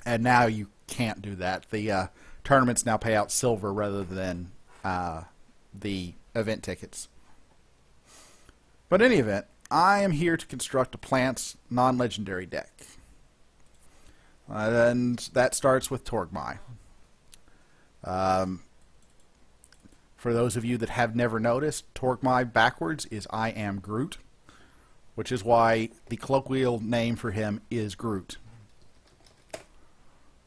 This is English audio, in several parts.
And now you can't do that. The tournaments now pay out silver rather than the event tickets. But in any event, I am here to construct a plants non-legendary deck. And that starts with Torgmai. For those of you that have never noticed, Torgmai backwards is I am Groot, which is why the colloquial name for him is Groot.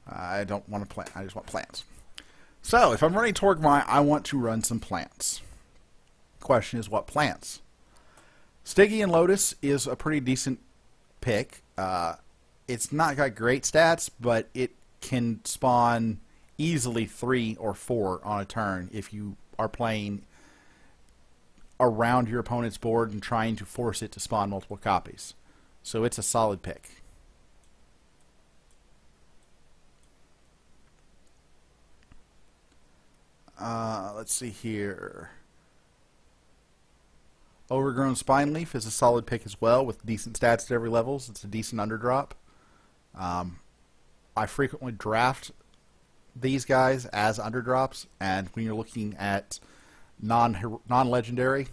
I don't want to plant, I just want plants. So, if I'm running Torgmai, I want to run some plants. Question is, what plants? Stiggy and Lotus is a pretty decent pick. It's not got great stats, but it can spawn easily 3 or 4 on a turn if you are playing around your opponent's board and trying to force it to spawn multiple copies. So it's a solid pick. Let's see here. Overgrown Spineleaf is a solid pick as well with decent stats at every level. It's a decent underdrop. I frequently draft these guys as underdrops, and when you're looking at non-legendary,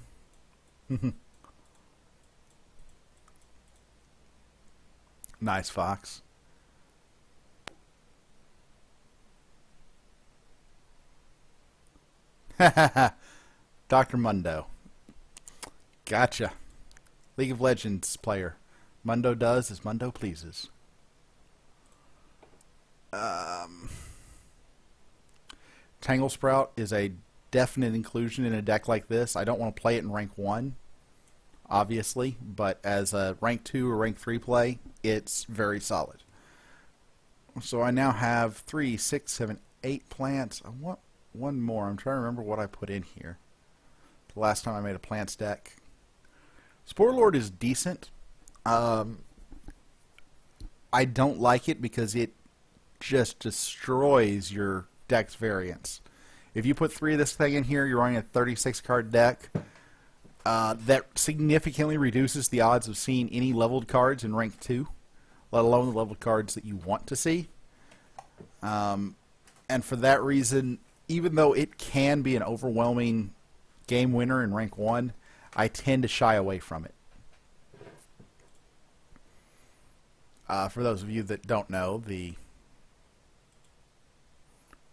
nice Fox. Dr. Mundo. Gotcha. League of Legends player. Mundo does as Mundo pleases. Tangle Sprout is a definite inclusion in a deck like this. I don't want to play it in rank 1, obviously, but as a rank 2 or rank 3 play, it's very solid. So I now have 3, 6, 7, 8 plants. I want one more. I'm trying to remember what I put in here the last time I made a plants deck. Spore Lord is decent. I don't like it because it just destroys your deck's variance. If you put 3 of this thing in here, you're running a 36 card deck. That significantly reduces the odds of seeing any leveled cards in rank 2, let alone the leveled cards that you want to see. And for that reason, even though it can be an overwhelming game winner in rank 1, I tend to shy away from it. For those of you that don't know, the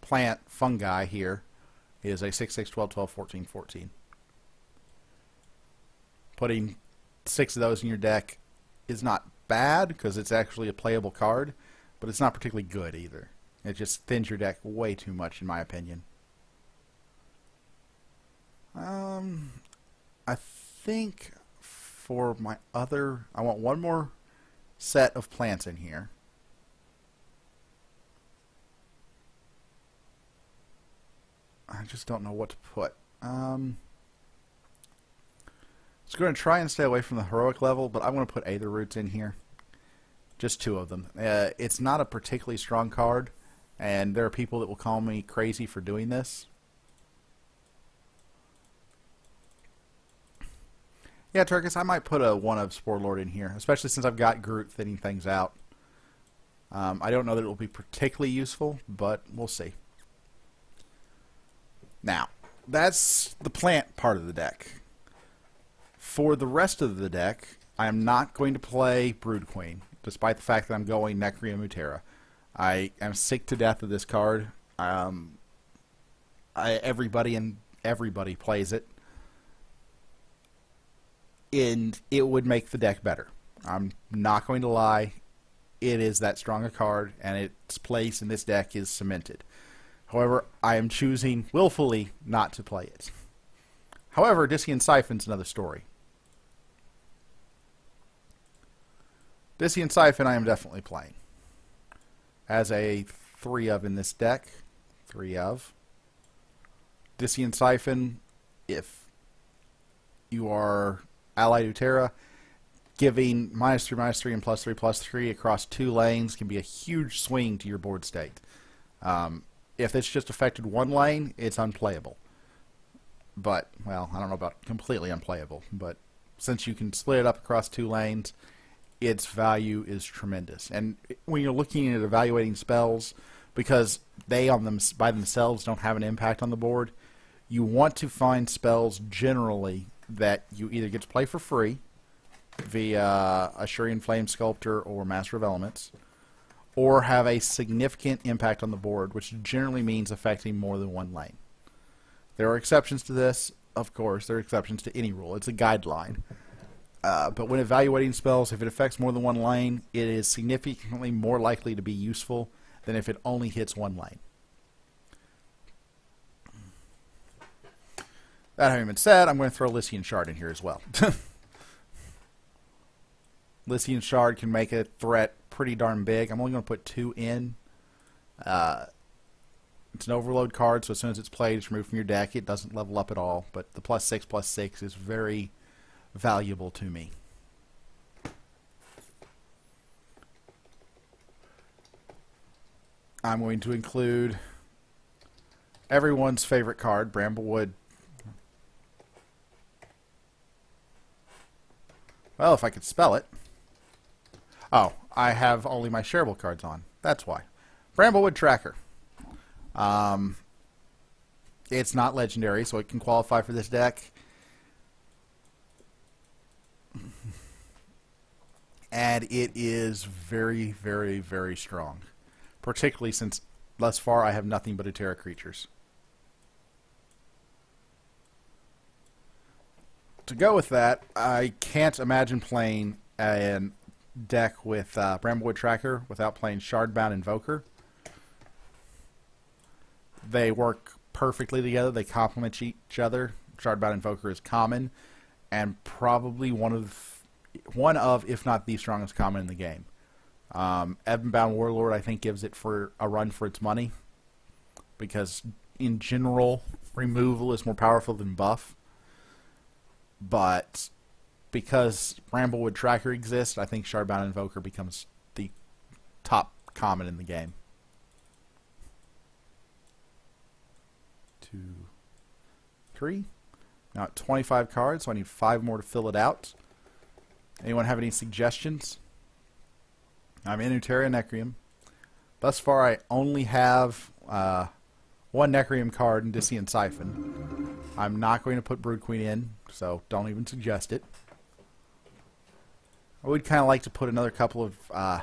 plant fungi here is a 6, 12, 12, 14, 14. Putting 6 of those in your deck is not bad because it's actually a playable card, but it's not particularly good either. It just thins your deck way too much, in my opinion. I think for my other, I want one more set of plants in here. I just don't know what to put. I was going to try and stay away from the heroic level, but I'm going to put Aether Roots in here. Just 2 of them. It's not a particularly strong card, and there are people that will call me crazy for doing this. Yeah, Turkus, I might put a 1 of Spore Lord in here, especially since I've got Groot thinning things out. I don't know that it will be particularly useful, but we'll see. Now, that's the plant part of the deck. For the rest of the deck, I am not going to play Brood Queen, despite the fact that I'm going Necria Mutera. I am sick to death of this card. Everybody plays it. And it would make the deck better. I'm not going to lie. It is that strong a card, and its place in this deck is cemented. However, I am choosing willfully not to play it. However, Discian Siphon's another story. Discian Siphon I am definitely playing. As a 3 of in this deck. 3 of. Discian Siphon, if you are Allied Utera, giving -3/-3 and +3/+3 across 2 lanes can be a huge swing to your board state. If it's just affected 1 lane, it's unplayable. But, well, I don't know about completely unplayable, but since you can split it up across 2 lanes, its value is tremendous. And when you're looking at evaluating spells, because they on them by themselves don't have an impact on the board, you want to find spells generally that you either get to play for free via Ashurian Flame Sculptor or Master of Elements, or have a significant impact on the board, which generally means affecting more than one lane. There are exceptions to this, of course. There are exceptions to any rule. It's a guideline. But when evaluating spells, if it affects more than one lane, it is significantly more likely to be useful than if it only hits one lane. That having been said, I'm going to throw Lycian Shard in here as well. Lycian Shard can make a threat pretty darn big. I'm only going to put 2 in. It's an overload card, so as soon as it's played, it's removed from your deck. It doesn't level up at all, but the +6/+6 is very valuable to me. I'm going to include everyone's favorite card, Bramblewood. Well, if I could spell it. Oh, I have only my shareable cards on. That's why. Bramblewood Tracker. It's not legendary, so it can qualify for this deck. And it is very, very, very strong. Particularly since thus far I have nothing but Terra creatures. To go with that, I can't imagine playing a deck with Bramblewood Tracker without playing Shardbound Invoker. They work perfectly together. They complement each other. Shardbound Invoker is common, and probably one of, if not the strongest common in the game. Ebonbound Warlord, I think, gives it for a run for its money, because in general, removal is more powerful than buff. But because Bramblewood Tracker exists, I think Shardbound Invoker becomes the top common in the game. 2, 3. Now at 25 cards, so I need 5 more to fill it out. Anyone have any suggestions? I'm in Uteria Necrium. Thus far, I only have 1 Necrium card in Discian Siphon. I'm not going to put Brood Queen in, so don't even suggest it. I would kind of like to put another couple of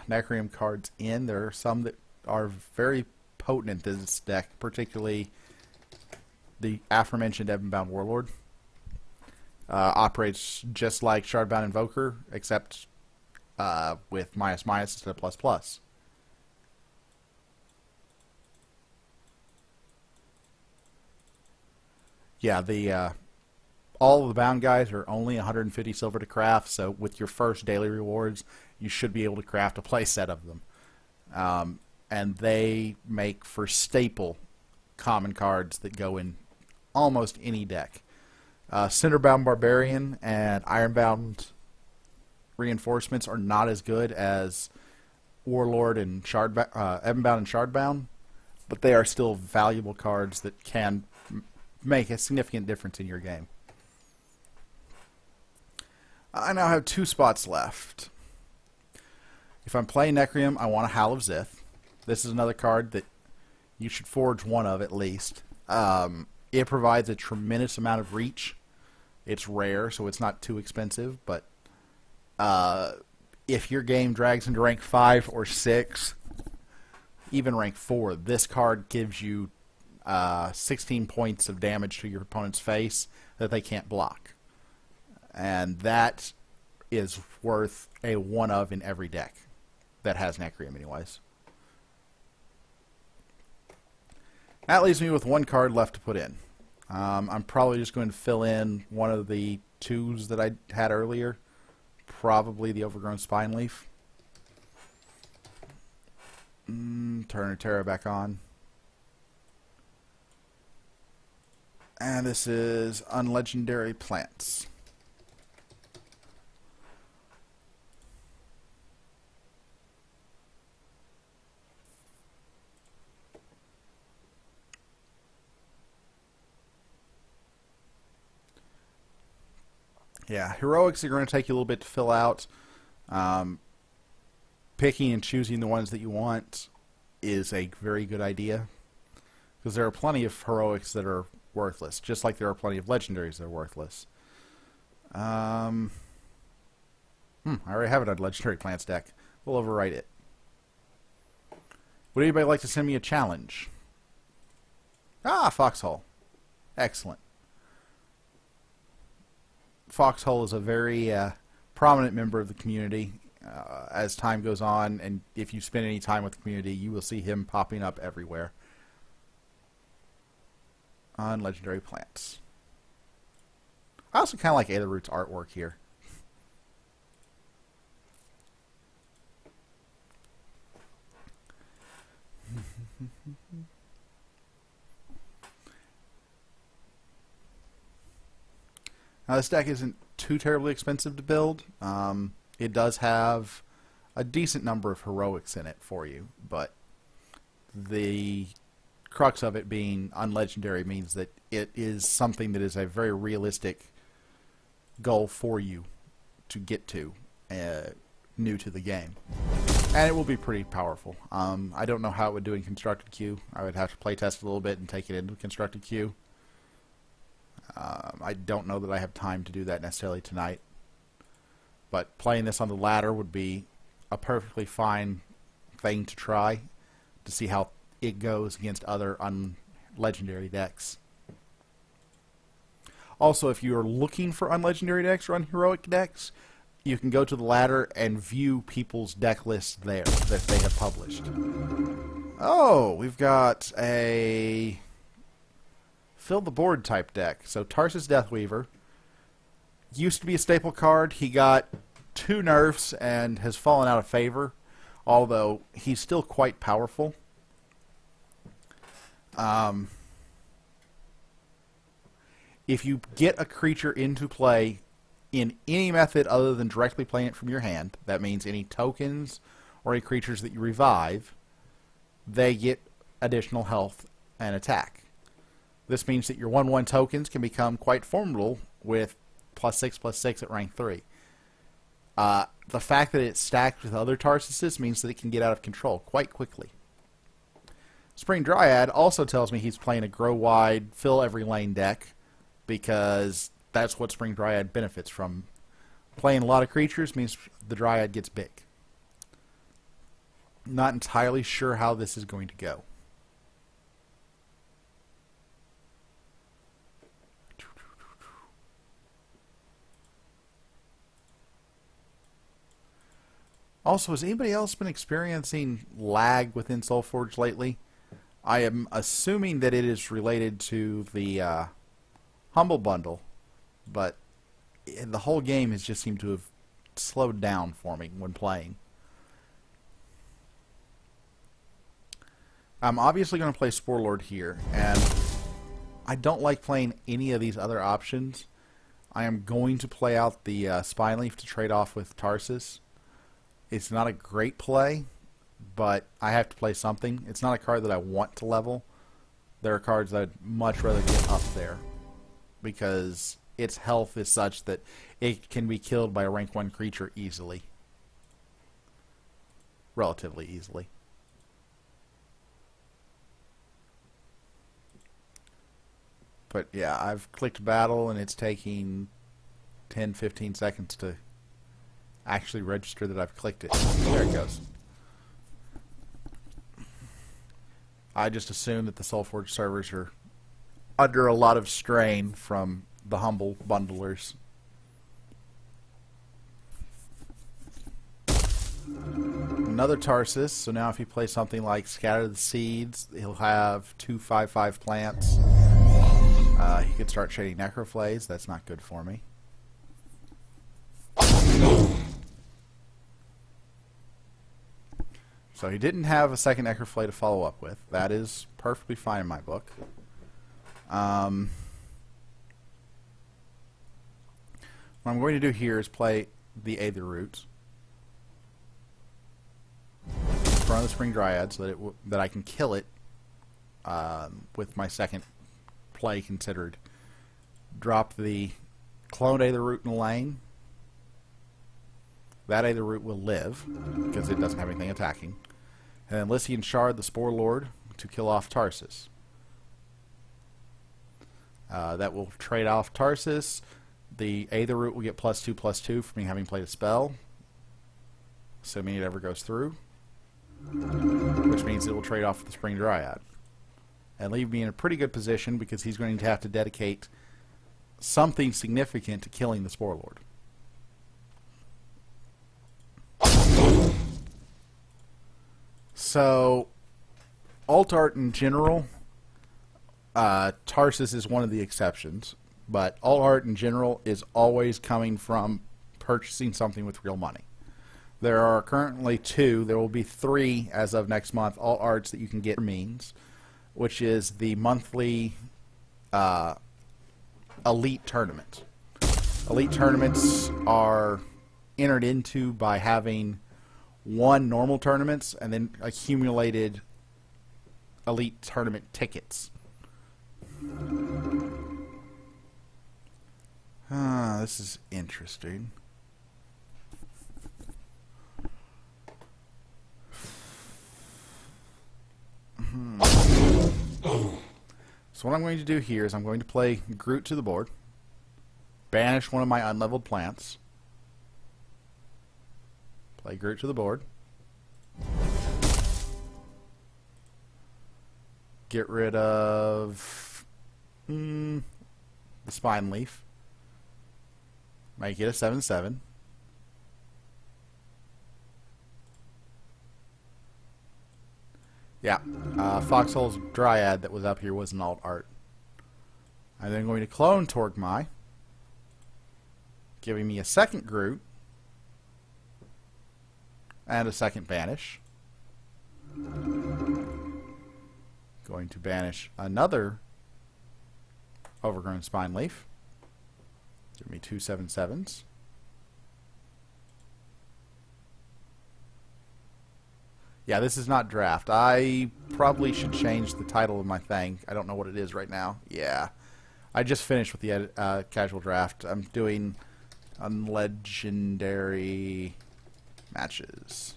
Necrium cards in. There are some that are very potent in this deck, particularly the aforementioned Ebonbound Warlord. Operates just like Shardbound Invoker, except with --/ instead of ++. Yeah, all of the bound guys are only 150 silver to craft, so with your first daily rewards, you should be able to craft a play set of them. And they make for staple common cards that go in almost any deck. Cinderbound Barbarian and Ironbound Reinforcements are not as good as Warlord and Ebonbound and Shardbound, but they are still valuable cards that can make a significant difference in your game. I now have 2 spots left. If I'm playing Necrium, I want a Howl of Zith. This is another card that you should forge 1 of at least. It provides a tremendous amount of reach. It's rare, so it's not too expensive, but if your game drags into rank 5 or 6, even rank 4, this card gives you 16 points of damage to your opponent's face that they can't block. And that is worth a 1 of in every deck that has Necrium anyways. That leaves me with 1 card left to put in. I'm probably just going to fill in one of the 2s that I had earlier. Probably the Overgrown Spine Leaf. Turn Terra back on. And this is Unlegendary Plants. Yeah, heroics are going to take you a little bit to fill out. picking and choosing the ones that you want is a very good idea, because there are plenty of heroics that are worthless, just like there are plenty of legendaries that are worthless. I already have it on Legendary Plants deck. We'll overwrite it. Would anybody like to send me a challenge? Ah, Foxhole. Excellent. Foxhole is a very prominent member of the community. As time goes on, and if you spend any time with the community, you will see him popping up everywhere on Legendary Plants. I also kind of like Aetherroot's artwork here. Now, this deck isn't too terribly expensive to build. It does have a decent number of heroics in it for you, but the crux of it being unlegendary means that it is something that is a very realistic goal for you to get to, new to the game. And it will be pretty powerful. I don't know how it would do in constructed queue. I would have to play test a little bit and take it into constructed queue. I don't know that I have time to do that necessarily tonight. But playing this on the ladder would be a perfectly fine thing to try to see how it goes against other unlegendary decks. Also, if you are looking for unlegendary decks or unheroic decks, you can go to the ladder and view people's deck lists there that they have published. Oh, we've got a fill the board type deck. So Tarsus Deathweaver used to be a staple card. He got 2 nerfs and has fallen out of favor, although he's still quite powerful. If you get a creature into play in any method other than directly playing it from your hand, that means any tokens or any creatures that you revive, they get additional health and attack. This means that your 1/1 tokens can become quite formidable with +6/+6 at rank 3. The fact that it's stacked with other Tarsuses means that it can get out of control quite quickly. Spring Dryad also tells me he's playing a grow wide, fill every lane deck, because that's what Spring Dryad benefits from. Playing a lot of creatures means the Dryad gets big. Not entirely sure how this is going to go. Also, has anybody else been experiencing lag within SoulForge lately? I am assuming that it is related to the Humble Bundle, but the whole game has just seemed to have slowed down for me when playing. I'm obviously going to play Spore Lord here, and I don't like playing any of these other options. I am going to play out the Spineleaf to trade off with Tarsus. It's not a great play, but I have to play something. It's not a card that I want to level. There are cards that I'd much rather get up there, because its health is such that it can be killed by a rank 1 creature easily. Relatively easily. But yeah, I've clicked battle and it's taking 10-15 seconds to actually register that I've clicked it. There it goes. I just assume that the SoulForge servers are under a lot of strain from the humble bundlers. Another Tarsus, so now if you play something like Scatter the Seeds, he'll have 2 5/5 plants. He could start shading Necroflays. That's not good for me. So he didn't have a second Necroflay to follow up with. That is perfectly fine in my book. What I'm going to do here is play the Aetherroot in front of the Spring Dryad so that I can kill it with my second play considered. Drop the cloned Aetherroot in the lane, That Aether Root will live, because it doesn't have anything attacking. And then Lycian Shard, the Spore Lord, to kill off Tarsus. That will trade off Tarsus. The Aether Root will get +2/+2 for me having played a spell, assuming it ever goes through, which means it will trade off the Spring Dryad and leave me in a pretty good position because he's going to have to dedicate something significant to killing the Spore Lord. So, alt art in general, Tarsus is one of the exceptions, but alt art in general is always coming from purchasing something with real money. There are currently 2, there will be 3 as of next month, alt arts that you can get for means, which is the monthly elite tournament. Elite tournaments are entered into by having 1 normal tournaments and then accumulated elite tournament tickets. This is interesting. So what I'm going to do here is I'm going to play Groot to the board, banish one of my unleveled plants, play Groot to the board, get rid of the Spine Leaf, make it a 7/7. Yeah, Foxhole's Dryad that was up here was an alt art. I'm then going to clone Torgmai, giving me a second Groot and a second banish. Going to banish another Overgrown Spine Leaf. Give me 2 7/7s. Yeah, this is not draft. I probably should change the title of my thing. I don't know what it is right now. Yeah. I just finished with the casual draft. I'm doing Nonlegendary matches.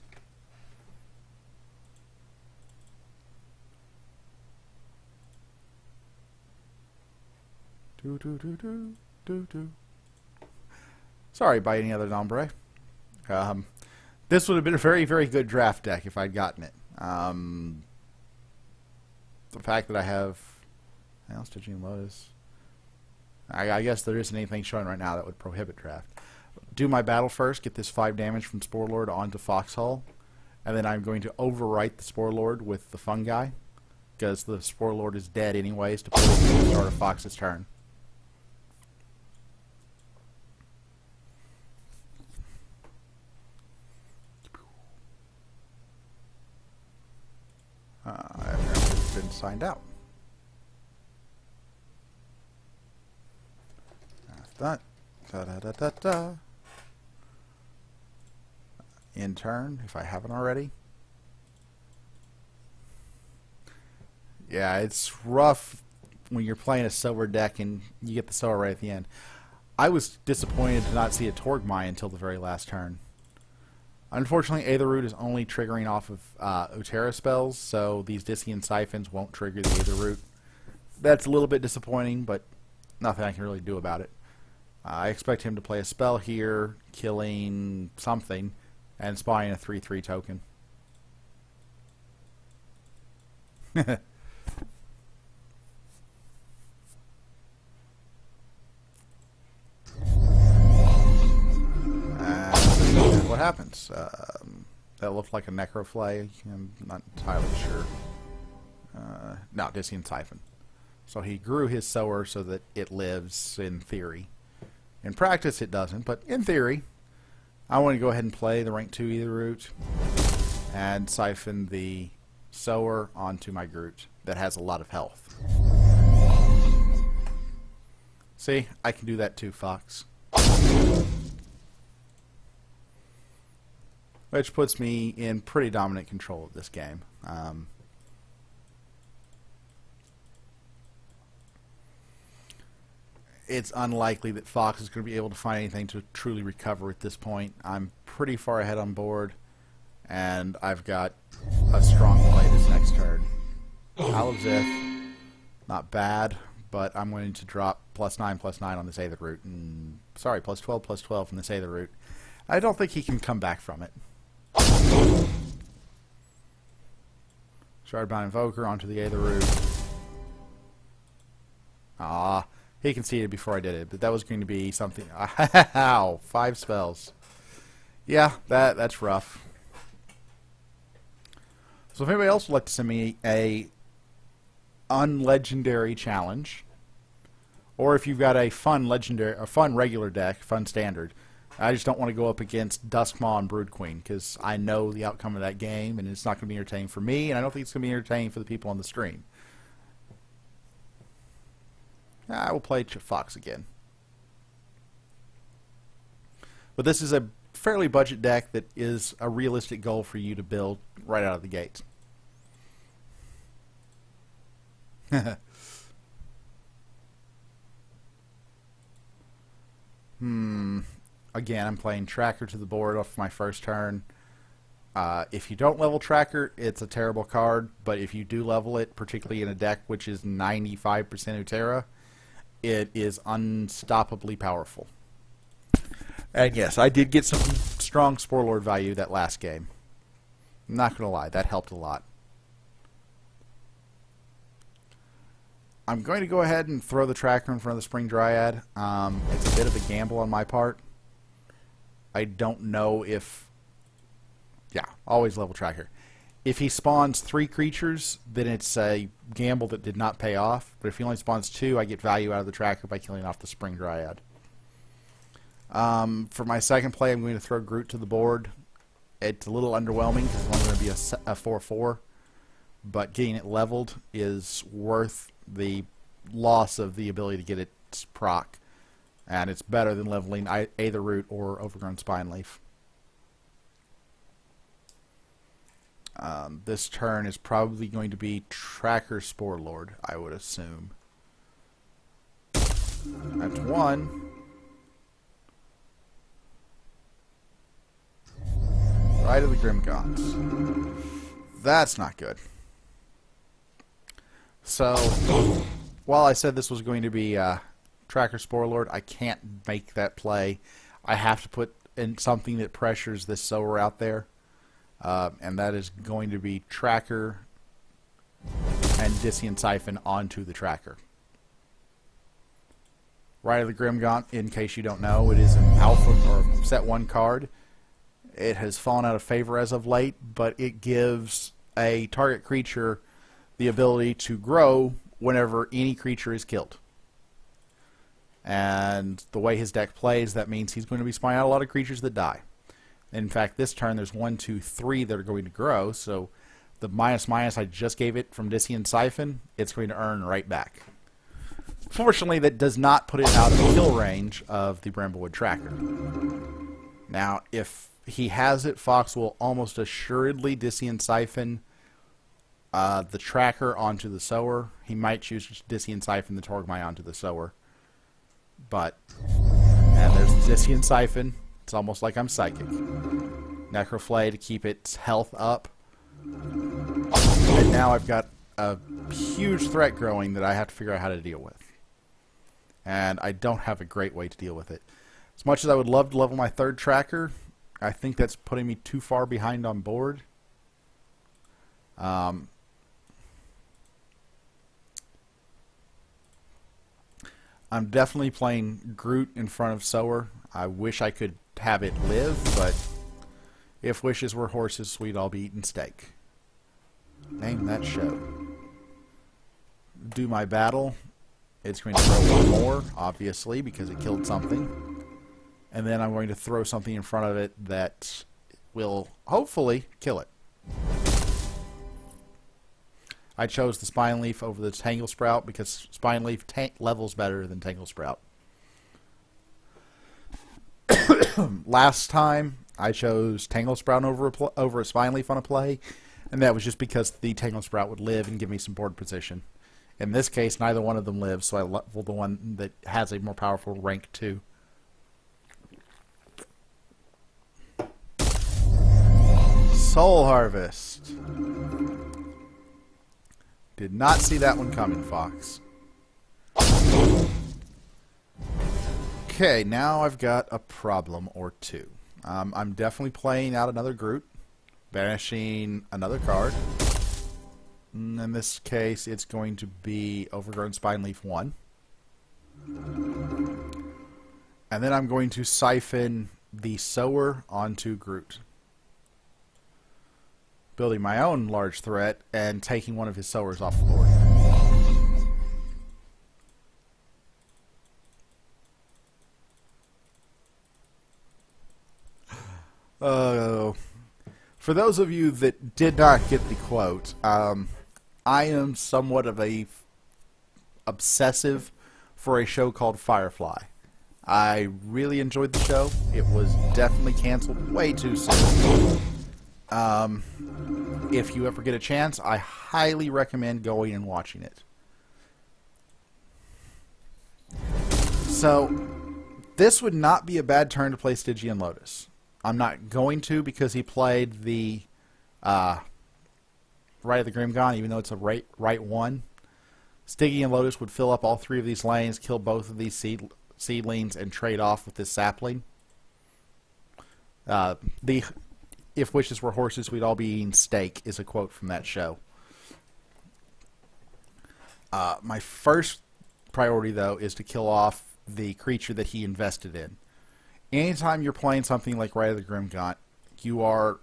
Sorry by any other nombre. This would have been a very, very good draft deck if I'd gotten it. The fact that I have Stygian Lotus, I guess there isn't anything showing right now that would prohibit draft. Do my battle first, get this 5 damage from Spore Lord onto Foxhole, and then I'm going to overwrite the Spore Lord with the Fungi, because the Spore Lord is dead anyways to put it at the start of Fox's turn. I've been signed out. That's that. In turn, if I haven't already. Yeah, it's rough when you're playing a silver deck and you get the silver right at the end. I was disappointed to not see a Torgmai until the very last turn. Unfortunately, Aether Root is only triggering off of Utera spells, so these Discian Siphons won't trigger the Aether Root. That's a little bit disappointing, but nothing I can really do about it. I expect him to play a spell here, killing something, and spawning a 3/3 token. What happens? That looked like a Necroflay. I'm not entirely sure. No, Discian Siphon. So he grew his sower so that it lives in theory. In practice it doesn't, but in theory, I want to go ahead and play the rank 2 Aether Root and siphon the sower onto my Groot that has a lot of health. See, I can do that too, Fox. Which puts me in pretty dominant control of this game. it's unlikely that Fox is going to be able to find anything to truly recover at this point. I'm pretty far ahead on board, and I've got a strong play this next turn. Isle of Zith, not bad, but I'm going to drop +9/+9 on this Aether Root, and sorry, +12/+12 from this Aether Root. I don't think he can come back from it. Shardbound Invoker onto the Aether Root. Ah, he conceded before I did it, but that was going to be something. Ow, 5 spells. Yeah, that's rough. So if anybody else would like to send me a unlegendary challenge, or if you've got a fun legendary, a fun regular deck, fun standard, I just don't want to go up against Duskmaw and Brood Queen because I know the outcome of that game, and it's not going to be entertaining for me, and I don't think it's going to be entertaining for the people on the stream. I will play Fox again. But this is a fairly budget deck that is a realistic goal for you to build right out of the gate. Again, I'm playing Tracker to the board off my first turn. If you don't level Tracker, it's a terrible card, but if you do level it, particularly in a deck which is 95% Utera, it is unstoppably powerful. And yes, I did get some strong Spore Lord value that last game. I'm not going to lie, that helped a lot. I'm going to go ahead and throw the Tracker in front of the Spring Dryad. It's a bit of a gamble on my part. I don't know if... Yeah, always level Tracker. If he spawns 3 creatures, then it's a gamble that did not pay off. But if he only spawns 2, I get value out of the Tracker by killing off the Spring Dryad. For my second play, I'm going to throw Groot to the board. It's a little underwhelming because it's only going to be a 4/4. But getting it leveled is worth the loss of the ability to get its proc. And it's better than leveling Aether Root or Overgrown Spineleaf. This turn is probably going to be Tracker Spore Lord, I would assume. That's 1. Right of the Grimgons. That's not good. So, while I said this was going to be Tracker Spore Lord, I can't make that play. I have to put in something that pressures this Sower out there. And that is going to be Tracker and Discian Siphon onto the Tracker. Right of the Grimgaunt, in case you don't know, it is an alpha or set 1 card. It has fallen out of favor as of late, but it gives a target creature the ability to grow whenever any creature is killed. And the way his deck plays, that means he's going to be spawning out a lot of creatures that die. In fact, this turn there's 1, 2, 3 that are going to grow, so the --/ I just gave it from Discian Siphon, it's going to earn right back. Fortunately, that does not put it out of kill range of the Bramblewood Tracker. Now, if he has it, Fox will almost assuredly Discian Siphon the Tracker onto the Sower. He might choose to Discian Siphon the Torgmai onto the Sower. But, and there's Discian Siphon. It's almost like I'm psychic. Necroflay to keep its health up. And now I've got a huge threat growing that I have to figure out how to deal with. And I don't have a great way to deal with it. As much as I would love to level my 3rd Tracker, I think that's putting me too far behind on board. I'm definitely playing Groot in front of Sower. I wish I could have it live, but if wishes were horses, we'd all be eating steak. Name that show. Do my battle. It's going to throw 1 more, obviously, because it killed something. And then I'm going to throw something in front of it that will hopefully kill it. I chose the Spineleaf over the Tangle Sprout because Spineleaf levels better than Tangle Sprout. Last time, I chose Tangle Sprout over a Spineleaf on a play, and that was just because the Tangle Sprout would live and give me some board position. In this case, neither one of them lives, so I level the one that has a more powerful rank 2. Soul Harvest. Did not see that one coming, Fox. Okay, now I've got a problem or two. I'm definitely playing out another Groot, banishing another card. In this case, it's going to be Overgrown Spine Leaf 1. And then I'm going to siphon the Sower onto Groot, building my own large threat and taking one of his Sowers off the board. For those of you that did not get the quote, I am somewhat of a obsessive for a show called Firefly. I really enjoyed the show. It was definitely canceled way too soon. If you ever get a chance, I highly recommend going and watching it. So, this would not be a bad turn to play Stygian Lotus. I'm not going to because he played the Rite of the Grimgon, even though it's a right 1. Stygian Lotus would fill up all 3 of these lanes, kill both of these seedlings, and trade off with this sapling. If wishes were horses, we'd all be eating steak, is a quote from that show. My first priority, though, is to kill off the creature that he invested in. Anytime you're playing something like Rite of the Grimgaunt, you are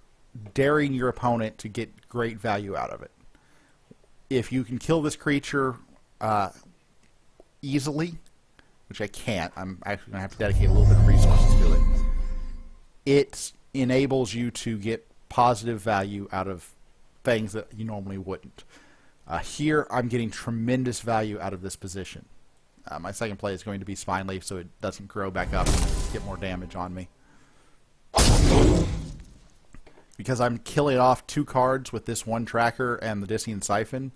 daring your opponent to get great value out of it. If you can kill this creature easily, which I can't, I'm actually going to have to dedicate a little bit of resources to it, it enables you to get positive value out of things that you normally wouldn't. Here, I'm getting tremendous value out of this position. My second play is going to be Spine Leaf so it doesn't grow back up and get more damage on me. Because I'm killing off 2 cards with this one tracker and the Discian Siphon,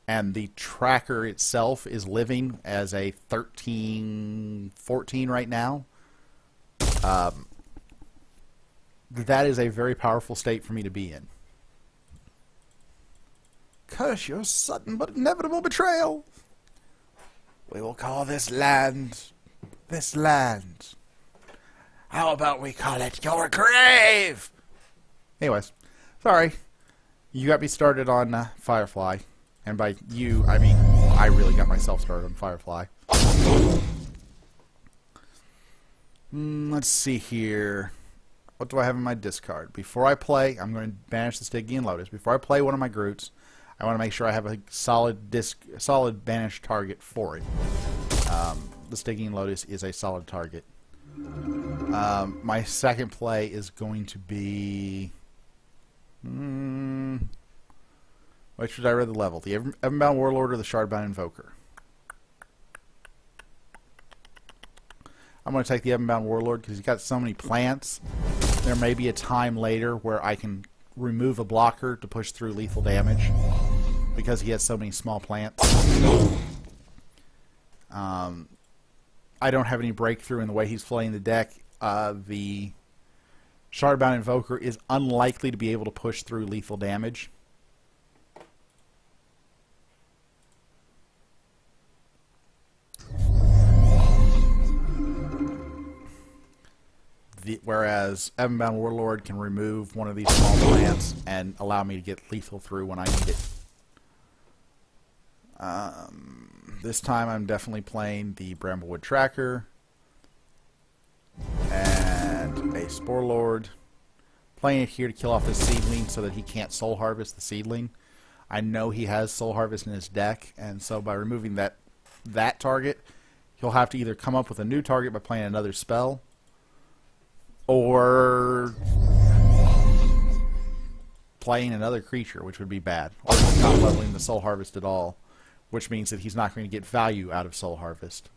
and the tracker itself is living as a 13-14 right now. That is a very powerful state for me to be in. Curse your sudden but inevitable betrayal. We will call this land. How about we call it your grave? Anyways, sorry. You got me started on Firefly. And by you, I mean I really got myself started on Firefly. Let's see here. What do I have in my discard? Before I play, I'm going to banish the Stygian Lotus. Before I play one of my Groots, I want to make sure I have a solid banished target for it. The Stygian Lotus is a solid target. My second play is going to be... Which should I rather level? The Everbound Warlord or the Shardbound Invoker? I'm going to take the Everbound Warlord because he's got so many plants. There may be a time later where I can remove a blocker to push through lethal damage because he has so many small plants. I don't have any breakthrough in the way he's playing the deck. The Shardbound Invoker is unlikely to be able to push through lethal damage. Whereas Everbound Warlord can remove one of these small plants and allow me to get lethal through when I need it. This time I'm definitely playing the Bramblewood Tracker and a Spore Lord. Playing it here to kill off the seedling so that he can't Soul Harvest the seedling. I know he has Soul Harvest in his deck, and so by removing that target, he'll have to either come up with a new target by playing another spell, or playing another creature, which would be bad. Or he's not leveling the Soul Harvest at all, which means that he's not going to get value out of Soul Harvest.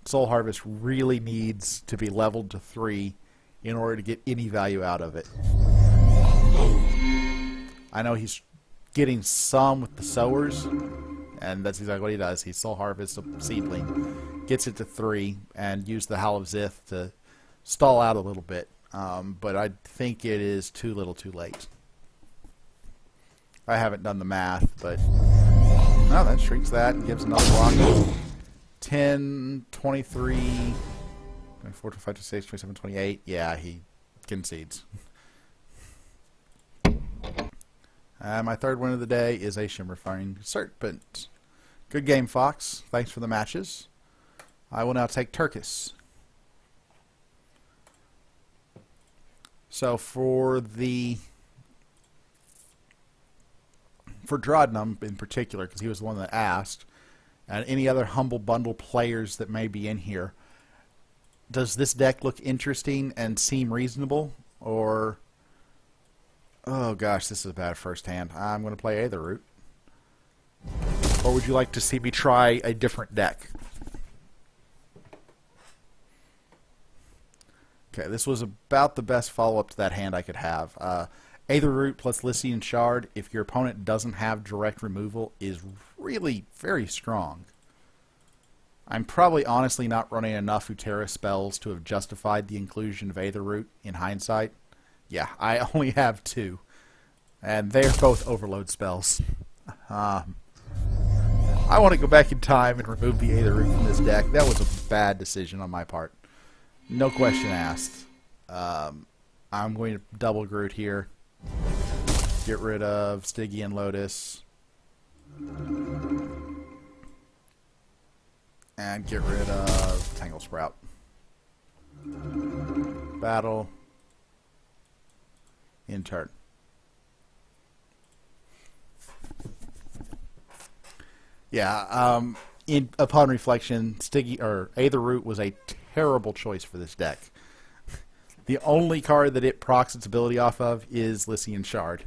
Soul Harvest really needs to be leveled to 3 in order to get any value out of it. I know he's getting some with the sowers, and that's exactly what he does. He soul harvests a seedling, gets it to 3, and used the Howl of Zith to stall out a little bit. But I think it is too little too late. I haven't done the math, but no, that shrinks that and gives another block. 10, 23, 24, 25, 26, 27, 28. Yeah, he concedes. My third win of the day is a Shimmerfang Serpent. Good game, Fox. Thanks for the matches. I will now take Turkis. So for Drodnum in particular, because he was the one that asked, and any other Humble Bundle players that may be in here, does this deck look interesting and seem reasonable? Or, oh gosh, this is a bad first hand. I'm going to play Aetherroot. Or would you like to see me try a different deck? Okay, this was about the best follow-up to that hand I could have. Aetherroot plus Lycian Shard, if your opponent doesn't have direct removal, is really very strong. I'm probably honestly not running enough Utera spells to have justified the inclusion of Aetherroot in hindsight. Yeah, I only have 2. And they're both overload spells. I want to go back in time and remove the Aetherroot from this deck. That was a bad decision on my part. No question asked. I'm going to double Groot here. Get rid of Stygian Lotus. And get rid of Tangle Sprout. Battle. In turn. Yeah, upon reflection, Aetherroot was a terrible choice for this deck. The only card that it procs its ability off of is Lycian Shard.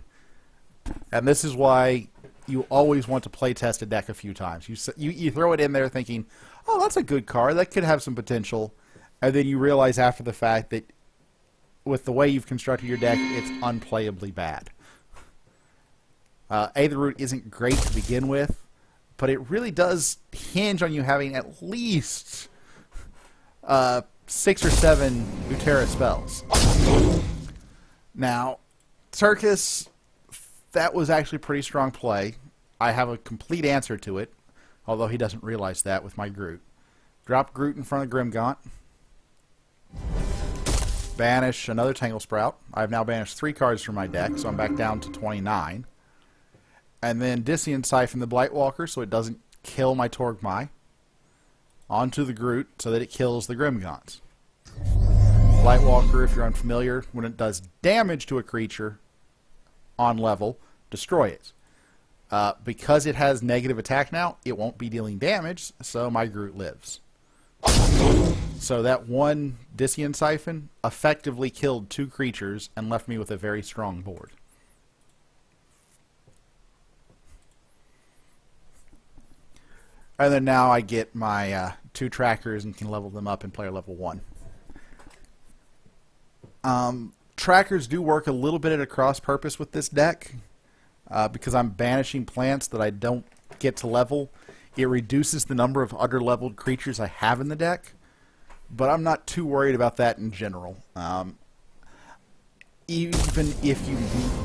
And this is why you always want to play test a deck a few times. You throw it in there thinking, oh, that's a good card, that could have some potential. And then you realize after the fact that with the way you've constructed your deck, it's unplayably bad. Aetherroot isn't great to begin with, but it really does hinge on you having at least 6 or 7 Utera spells. Now, Turkis, that was actually a pretty strong play. I have a complete answer to it, although he doesn't realize that with my Groot. Drop Groot in front of Grimgaunt. Banish another Tangle Sprout. I've now banished 3 cards from my deck, so I'm back down to 29. And then Discian Siphon the Blightwalker so it doesn't kill my Torgmai. Onto the Groot so that it kills the Grimgaunts. Blightwalker, if you're unfamiliar, when it does damage to a creature on level, destroy it. Because it has negative attack now, it won't be dealing damage, so my Groot lives. So that one Discian Siphon effectively killed 2 creatures and left me with a very strong board. And then now I get my 2 trackers and can level them up in player level 1. Trackers do work a little bit at a cross purpose with this deck. Because I'm banishing plants that I don't get to level. It reduces the number of under-leveled creatures I have in the deck. But I'm not too worried about that in general. Even if you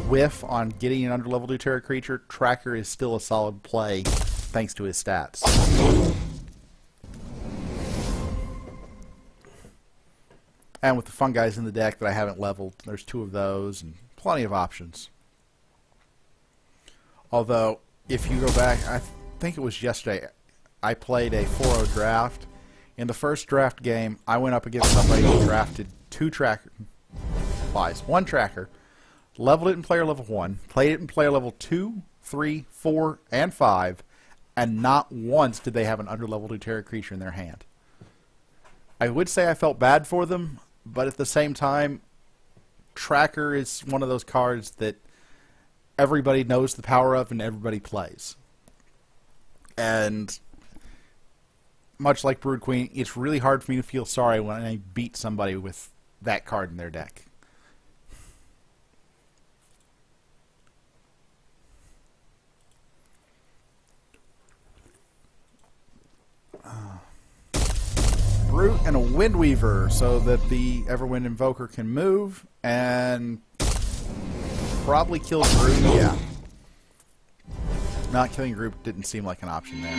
whiff on getting an under-leveled Utera creature, Tracker is still a solid play thanks to his stats. And with the Fungis in the deck that I haven't leveled, there's 2 of those and plenty of options. Although, if you go back, I think it was yesterday, I played a 4-0 draft. In the first draft game, I went up against somebody who drafted 2 tracker supplies, 1 tracker, leveled it in player level 1, played it in player level 2, 3, 4, and 5, and not once did they have an underleveled Utera creature in their hand. I would say I felt bad for them, but at the same time, Tracker is one of those cards that everybody knows the power of and everybody plays. And much like Brood Queen, it's really hard for me to feel sorry when I beat somebody with that card in their deck. Brute and a Windweaver so that the Everwind Invoker can move and probably kill Brute. Yeah. Not killing Brute didn't seem like an option there.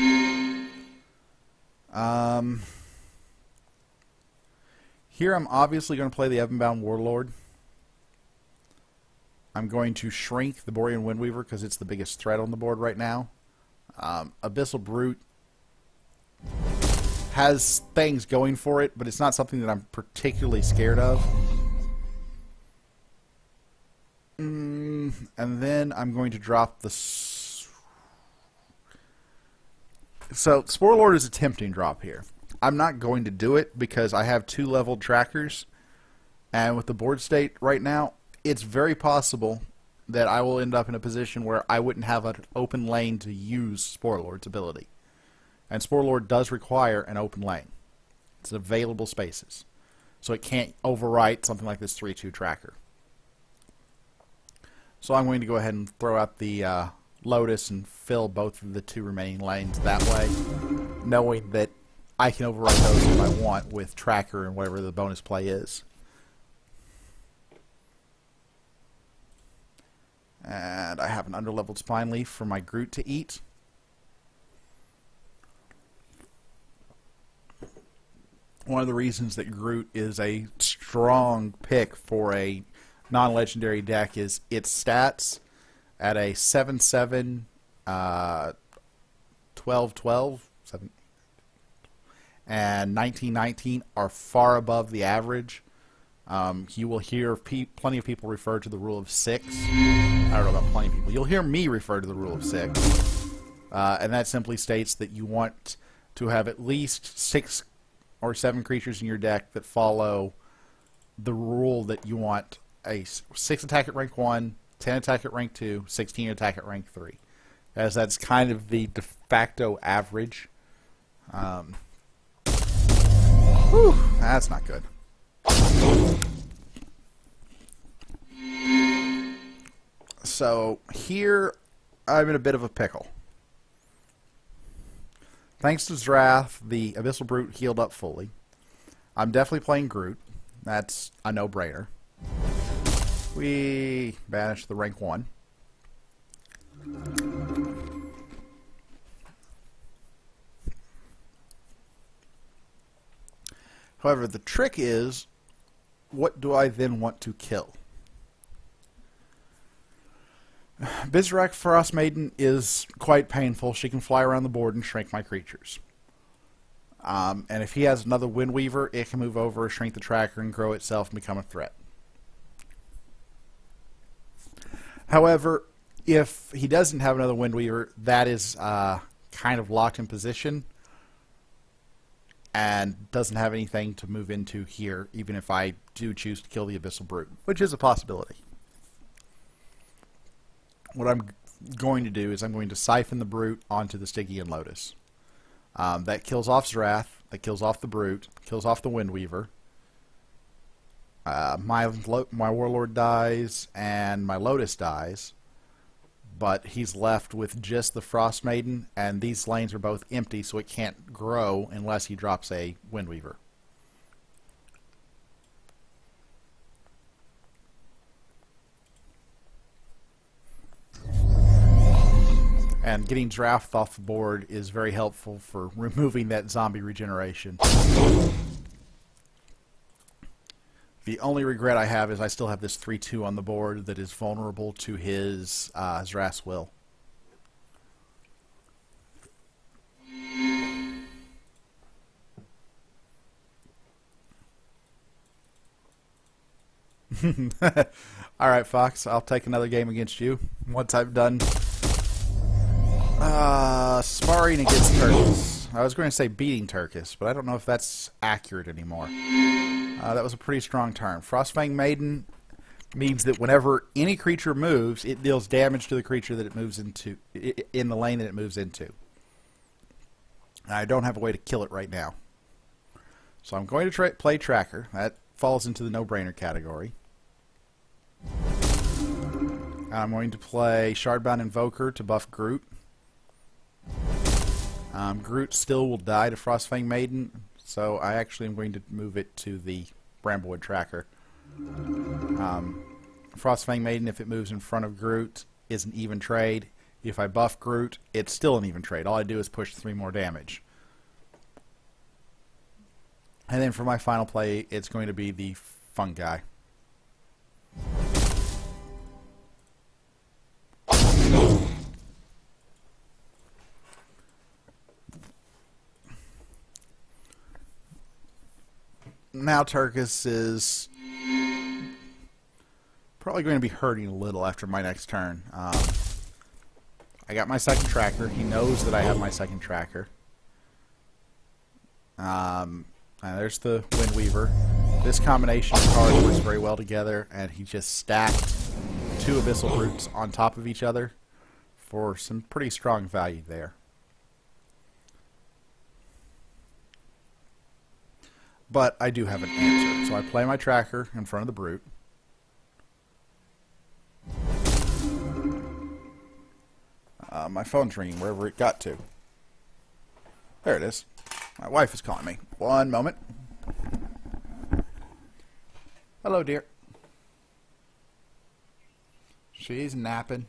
Here I'm obviously going to play the Evanbound Warlord. I'm going to shrink the Borean Windweaver because it's the biggest threat on the board right now. Abyssal Brute has things going for it, but it's not something that I'm particularly scared of. And then I'm going to drop the... So, Spore Lord is a tempting drop here. I'm not going to do it because I have 2 leveled trackers, and with the board state right now, it's very possible that I will end up in a position where I wouldn't have an open lane to use Spore Lord's ability. And Spore Lord does require an open lane. It's available spaces. So it can't overwrite something like this 3-2 tracker. So I'm going to go ahead and throw out the Lotus and fill both of the 2 remaining lanes that way, knowing that I can overwrite those if I want with tracker and whatever the bonus play is. And I have an underleveled Spine Leaf for my Groot to eat. One of the reasons that Groot is a strong pick for a non-legendary deck is its stats at a 7-7, 12-12, and 19-19 are far above the average. You will hear plenty of people refer to the rule of 6. I don't know about plenty of people. You'll hear me refer to the rule of 6. And that simply states that you want to have at least 6 or 7 creatures in your deck that follow the rule that you want a 6 attack at rank 1, 10 attack at rank 2, 16 attack at rank 3. As that's kind of the de facto average. Whew, that's not good. So here I'm in a bit of a pickle. Thanks to Zrath, the Abyssal Brute healed up fully. I'm definitely playing Groot. That's a no-brainer. We banish the rank 1. However, the trick is, what do I then want to kill? Bizarrak Frost Maiden is quite painful. She can fly around the board and shrink my creatures. And if he has another Windweaver, it can move over, shrink the tracker, and grow itself and become a threat. However, if he doesn't have another Windweaver, that is kind of locked in position and doesn't have anything to move into here, even if I do choose to kill the Abyssal Brute, which is a possibility. What I'm going to do is I'm going to siphon the Brute onto the Stygian Lotus. That kills off Zrath, that kills off the Brute, kills off the Windweaver. My Warlord dies, and my Lotus dies, but he's left with just the Frost Maiden, and these lanes are both empty, so it can't grow unless he drops a Windweaver. And getting Draft off the board is very helpful for removing that zombie regeneration. The only regret I have is I still have this 3-2 on the board that is vulnerable to his Zrath's Will. Alright, Fox, I'll take another game against you once I've done sparring against Turkus. I was going to say beating Turkus, but I don't know if that's accurate anymore. That was a pretty strong turn. Frostfang Maiden means that whenever any creature moves, it deals damage to the creature that it moves into, in the lane that it moves into. I don't have a way to kill it right now. So I'm going to play Tracker. That falls into the no-brainer category. I'm going to play Shardbound Invoker to buff Groot. Groot still will die to Frostfang Maiden, so I actually am going to move it to the Bramblewood tracker. Frostfang Maiden, if it moves in front of Groot, is an even trade. If I buff Groot, it's still an even trade. All I do is push 3 more damage. And then for my final play, it's going to be the Fungi. Now Turkus is probably going to be hurting a little after my next turn. I got my second tracker. He knows that I have my second tracker. There's the Windweaver. This combination of cards works very well together, and he just stacked 2 Abyssal Brutes on top of each other for some pretty strong value there. But I do have an answer. So I play my tracker in front of the Brute. My phone's ringing wherever it got to. There it is. My wife is calling me. One moment. Hello, dear. She's napping.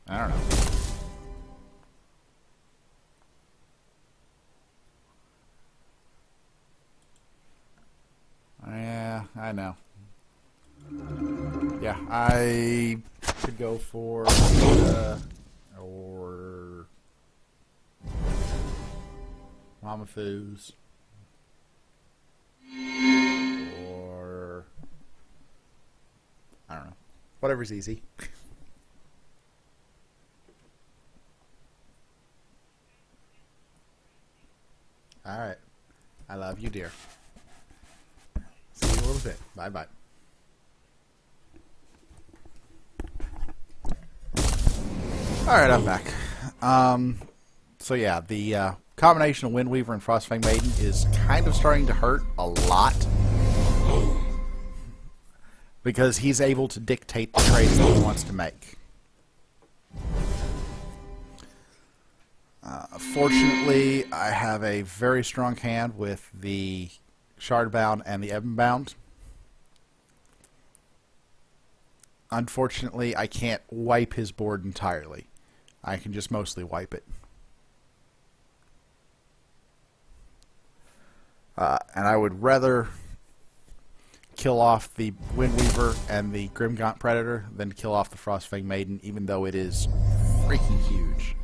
I don't know. Yeah, I know. Yeah, I could go for or Mama Foos or I don't know. Whatever's easy. Alright. I love you, dear. See you in a little bit. Bye-bye. Alright, I'm back. So yeah, the combination of Windweaver and Frostfang Maiden is kind of starting to hurt a lot. Because he's able to dictate the trades that he wants to make. Fortunately, I have a very strong hand with the Shardbound and the Ebonbound. Unfortunately, I can't wipe his board entirely. I can just mostly wipe it. And I would rather kill off the Windweaver and the Grimgaunt Predator than kill off the Frostfang Maiden, even though it is freaking huge.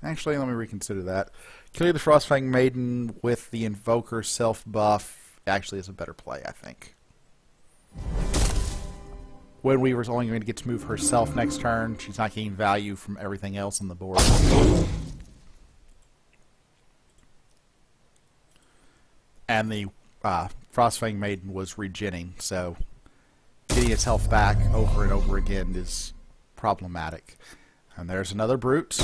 Actually, let me reconsider that. Killing the Frostfang Maiden with the Invoker self-buff actually is a better play, I think. Windweaver's only going to get to move herself next turn. She's not getting value from everything else on the board. And the Frostfang Maiden was regenning, so getting its health back over and over again is problematic. And there's another Brute.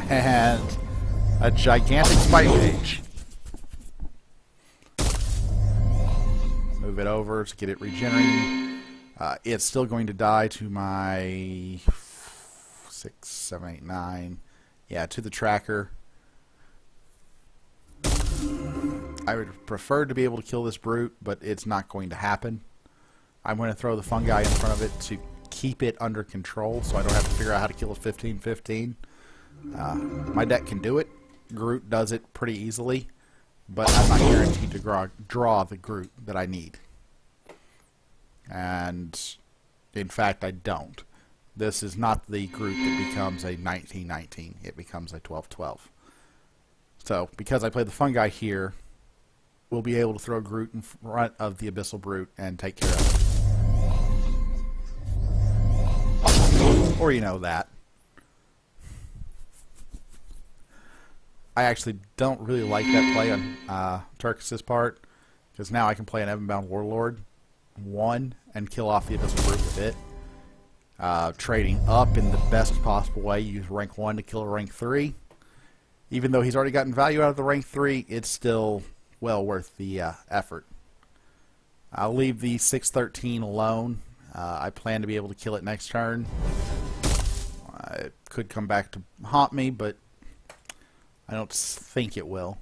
And a gigantic Spite Mage. Move it over to get it regenerating. It's still going to die to my 6, 7, 8, 9. Yeah, to the tracker. I would prefer to be able to kill this Brute, but it's not going to happen. I'm going to throw the Fungi in front of it to keep it under control so I don't have to figure out how to kill a 15-15. My deck can do it. Groot does it pretty easily, but I'm not guaranteed to draw the Groot that I need. And, in fact, I don't. This is not the Groot that becomes a 19-19. It becomes a 12-12. So, because I played the Fungi here, we'll be able to throw Groot in front of the Abyssal Brute and take care of it. Or you know that. I actually don't really like that play on Turkus' part, because now I can play an Ebonbound Warlord 1 and kill off the Abyssal Brute with it. Trading up in the best possible way, use rank 1 to kill a rank 3. Even though he's already gotten value out of the rank 3, it's still well worth the effort. I'll leave the 613 alone. I plan to be able to kill it next turn. It could come back to haunt me, but I don't think it will.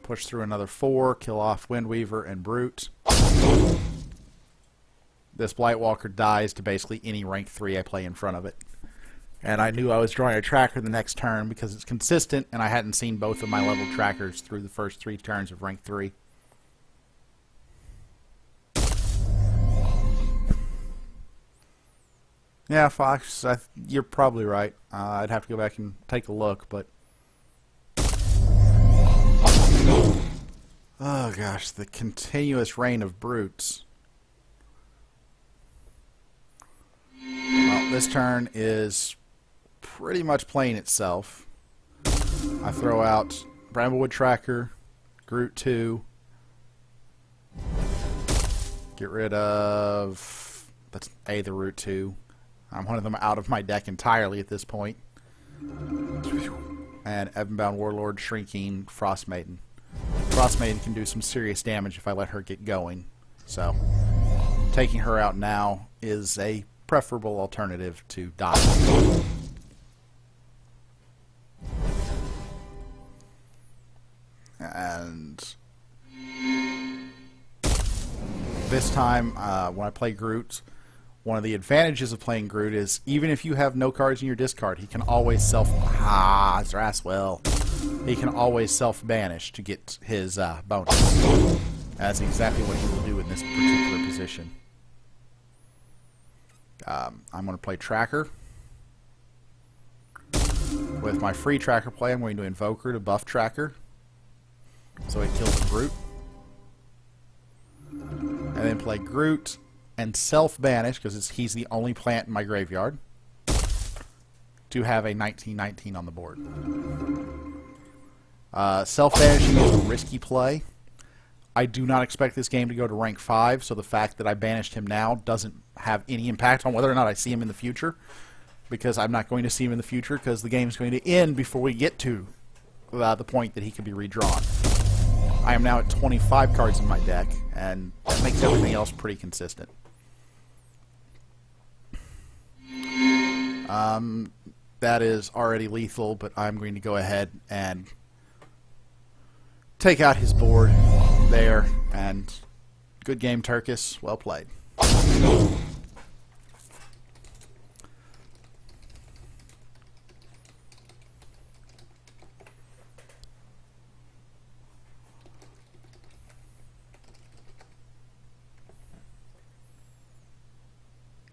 Push through another 4, kill off Windweaver and Brute. This Blightwalker dies to basically any rank 3 I play in front of it. And I knew I was drawing a tracker the next turn because it's consistent, and I hadn't seen both of my level trackers through the first 3 turns of rank 3. Yeah, Fox, you're probably right. I'd have to go back and take a look, but... Oh gosh, the continuous rain of brutes. Well, this turn is pretty much playing itself. I throw out Bramblewood Tracker, Groot 2. Get rid of... That's the Root 2. I'm one of them out of my deck entirely at this point. And Ebonbound Warlord, Shrinking, Frost Maiden. Frost Maiden can do some serious damage if I let her get going. So, taking her out now is a preferable alternative to die. And this time, when I play Groot, one of the advantages of playing Groot is even if you have no cards in your discard, he can always he can always self-banish to get his bonus. That's exactly what he will do in this particular position. I'm going to play Tracker. With my free Tracker play, I'm going to invoke her to buff Tracker, so it kills the Groot. And then play Groot and self-banish, because he's the only plant in my graveyard, to have a 19/19 on the board. Self-banishing is a risky play. I do not expect this game to go to rank 5, so the fact that I banished him now doesn't have any impact on whether or not I see him in the future, because I'm not going to see him in the future, because the game is going to end before we get to the point that he can be redrawn. I am now at 25 cards in my deck, and that makes everything else pretty consistent. That is already lethal, but I'm going to go ahead and take out his board there, and good game, Turkus. Well played.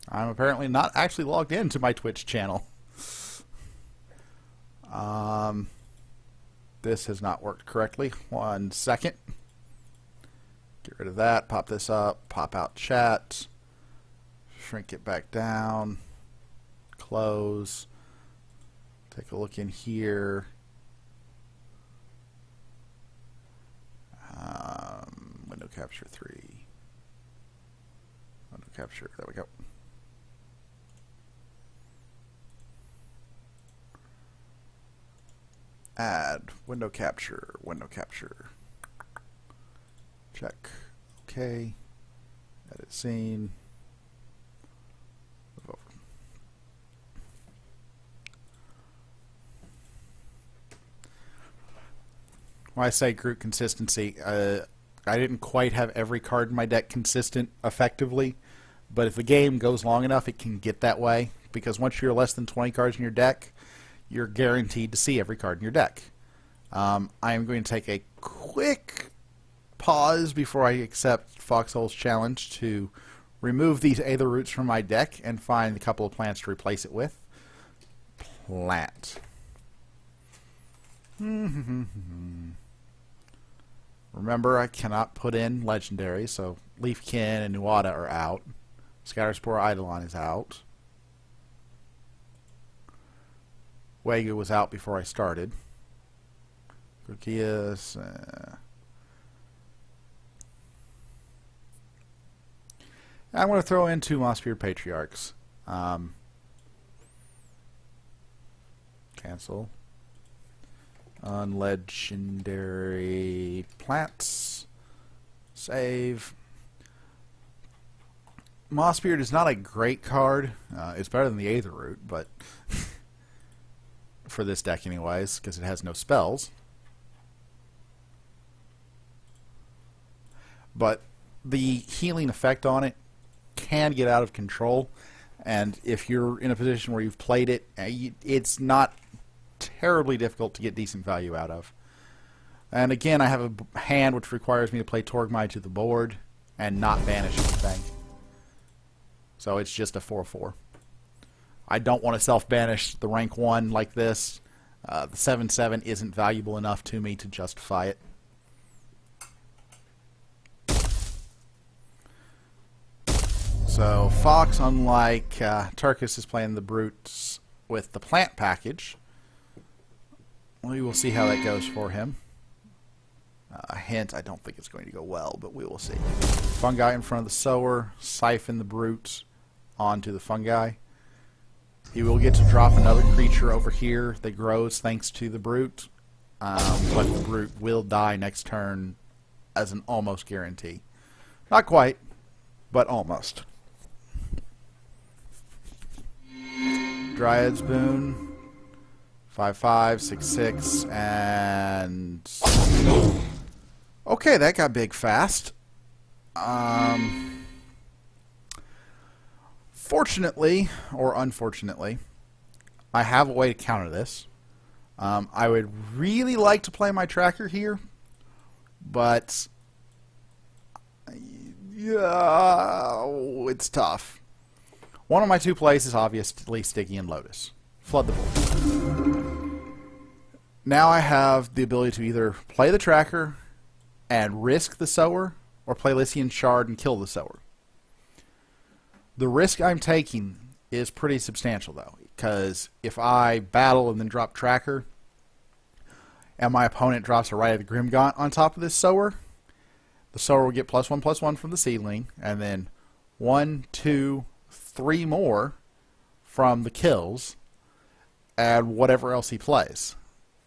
I'm apparently not actually logged into my Twitch channel. This has not worked correctly. 1 second. Get rid of that. Pop this up. Pop out chat. Shrink it back down. Close. Take a look in here. Window capture 3. Window capture. There we go. Add window capture, check, okay, edit scene, move over. When I say Groot consistency, I didn't quite have every card in my deck consistent effectively, but if the game goes long enough, it can get that way, because once you're less than 20 cards in your deck, you're guaranteed to see every card in your deck. I am going to take a quick pause before I accept Foxhole's challenge to remove these Aether Roots from my deck and find a couple of plants to replace it with. Plant. Remember, I cannot put in Legendary, so Leafkin and Nuada are out. Scatterspore Eidolon is out. Wagyu was out before I started. Grokius. I'm going to throw in 2 Mossbeard Patriarchs. Cancel. Nonlegendary plants. Save. Mossbeard is not a great card. It's better than the Aether Root, but for this deck anyways, because it has no spells. But the healing effect on it can get out of control, and if you're in a position where you've played it, it's not terribly difficult to get decent value out of. And again, I have a hand which requires me to play Torgmai to the board and not banish anything. So it's just a 4/4. I don't want to self-banish the rank 1 like this. The 7/7 isn't valuable enough to me to justify it. So Fox, unlike Turkus, is playing the Brutes with the plant package. We will see how that goes for him. Hint, I don't think it's going to go well, but we will see. Fungi in front of the Sower, siphon the Brutes onto the Fungi. He will get to drop another creature over here that grows thanks to the Brute, but the Brute will die next turn as an almost guarantee. Not quite, but almost. Dryad's Boon. 5/5, 6/6, and okay, that got big fast. Fortunately, or unfortunately, I have a way to counter this. I would really like to play my tracker here, but yeah, it's tough. One of my two plays is obviously Stygian Lotus. Flood the board. Now I have the ability to either play the tracker and risk the Sower, or play Lycian Shard and kill the Sower. The risk I'm taking is pretty substantial, though, because if I battle and then drop tracker, and my opponent drops a Rite of the Grimgaunt on top of this Sower, the Sower will get +1/+1 from the Seedling, and then 1, 2, 3 more from the kills, and whatever else he plays.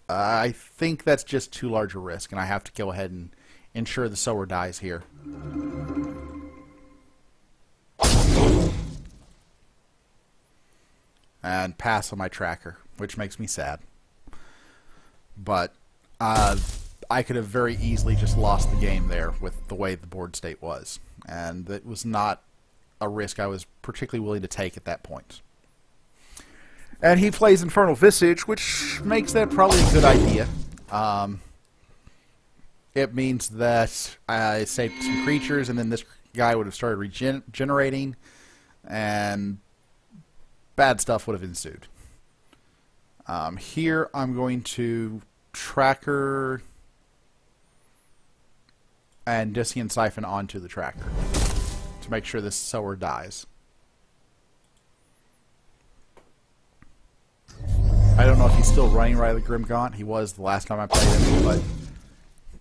I think that's just too large a risk, and I have to go ahead and ensure the Sower dies here. And pass on my tracker, which makes me sad. But I could have very easily just lost the game there with the way the board state was. And it was not a risk I was particularly willing to take at that point. And he plays Infernal Visage, which makes that probably a good idea. It means that I saved some creatures, and then this guy would have started regenerating, and bad stuff would have ensued. Here I'm going to tracker and Lycian Siphon onto the tracker to make sure this Sower dies. I don't know if he's still running Rite of the Grimgaunt. He was the last time I played him, but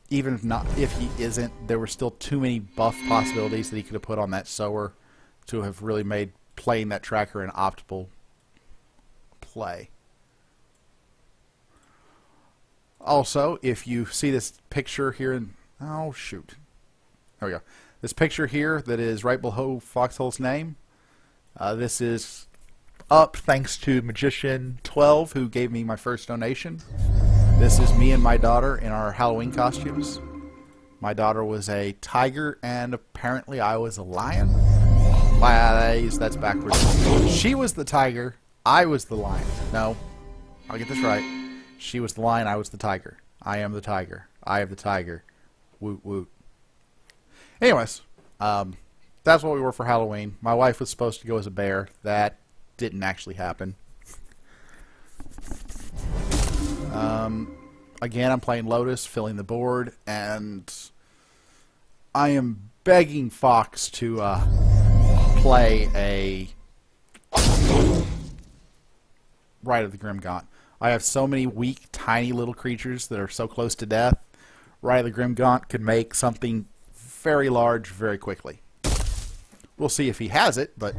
even if he isn't, there were still too many buff possibilities that he could have put on that Sower to have really made playing that tracker an optimal play. Also, if you see this picture here in... Oh, shoot. There we go. This picture here that is right below Foxhole's name, this is up thanks to Magician12, who gave me my first donation. This is me and my daughter in our Halloween costumes. My daughter was a tiger, and apparently I was a lion. Lies, that's backwards. She was the tiger, I was the lion. No, I'll get this right. She was the lion, I was the tiger. I am the tiger. I am the tiger. Woot woot. Anyways, that's what we were for Halloween. My wife was supposed to go as a bear. That didn't actually happen. Again, I'm playing Lotus, filling the board, and I am begging Fox to play a Rite of the Grimgaunt. I have so many weak, tiny little creatures that are so close to death. Rite of the Grimgaunt could make something very large very quickly. We'll see if he has it, but...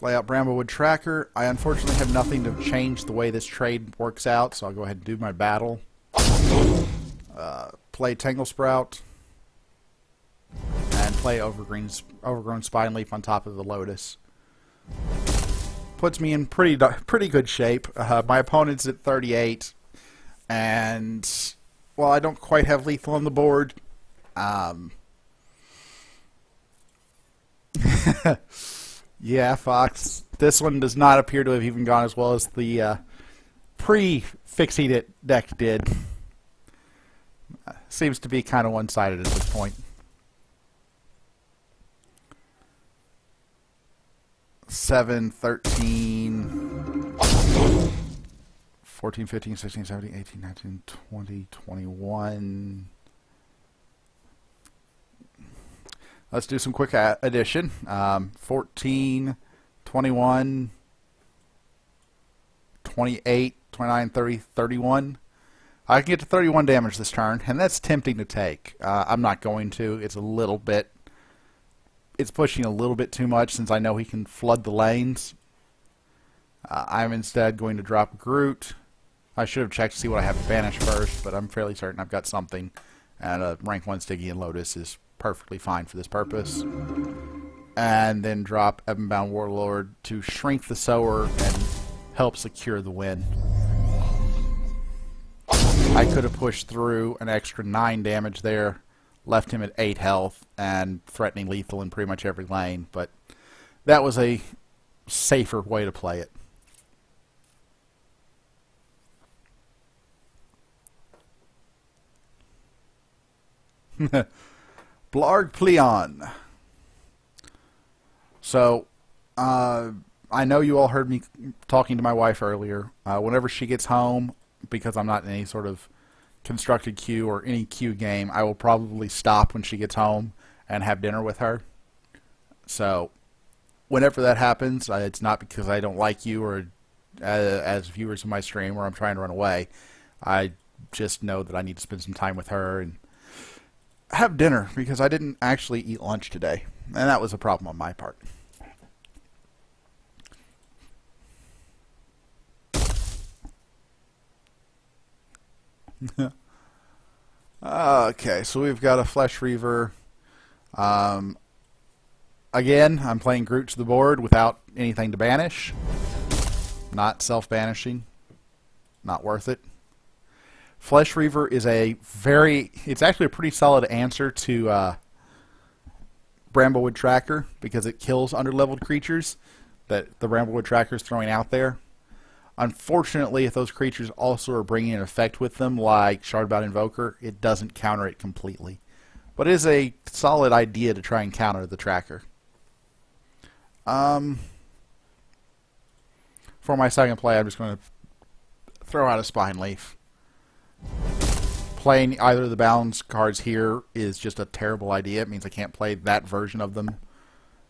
Lay out Bramblewood Tracker. I unfortunately have nothing to change the way this trade works out, so I'll go ahead and do my battle. Play Tangle Sprout. And play Overgrown Spine Leaf on top of the Lotus. Puts me in pretty good shape. My opponent's at 38. And, well, I don't quite have lethal on the board. Yeah, Fox. This one does not appear to have even gone as well as the pre-Fixie It deck did. Seems to be kind of one-sided at this point. 7, 13, 14, 15, 16, 17, 18, 19, 20, 21. Let's do some quick addition. 14, 21, 28, 29, 30, 31. I can get to 31 damage this turn, and that's tempting to take. I'm not going to. It's a little bit... It's pushing a little bit too much since I know he can flood the lanes. I'm instead going to drop Groot. I should have checked to see what I have to banish first, but I'm fairly certain I've got something. And a rank 1 Stygian Lotus is perfectly fine for this purpose. And then drop Ebonbound Warlord to shrink the Sower and help secure the win. I could have pushed through an extra 9 damage there, left him at 8 health, and threatening lethal in pretty much every lane, but that was a safer way to play it. Blarg Pleon. So, I know you all heard me talking to my wife earlier. Whenever she gets home, because I'm not in any sort of constructed queue or any queue game, I will probably stop when she gets home and have dinner with her. So, whenever that happens, it's not because I don't like you or as viewers of my stream or I'm trying to run away. I just know that I need to spend some time with her and have dinner because I didn't actually eat lunch today, and that was a problem on my part. Okay, so we've got a Flesh Reaver. Again, I'm playing Groot to the board without anything to banish. Not self-banishing. Not worth it. Flesh Reaver is it's actually a pretty solid answer to Bramblewood Tracker because it kills underleveled creatures that the Bramblewood Tracker is throwing out there. Unfortunately, if those creatures also are bringing an effect with them, like Shardbound Invoker, it doesn't counter it completely. But it is a solid idea to try and counter the tracker. For my second play, I'm just going to throw out a Spine Leaf. Playing either of the balance cards here is just a terrible idea. It means I can't play that version of them,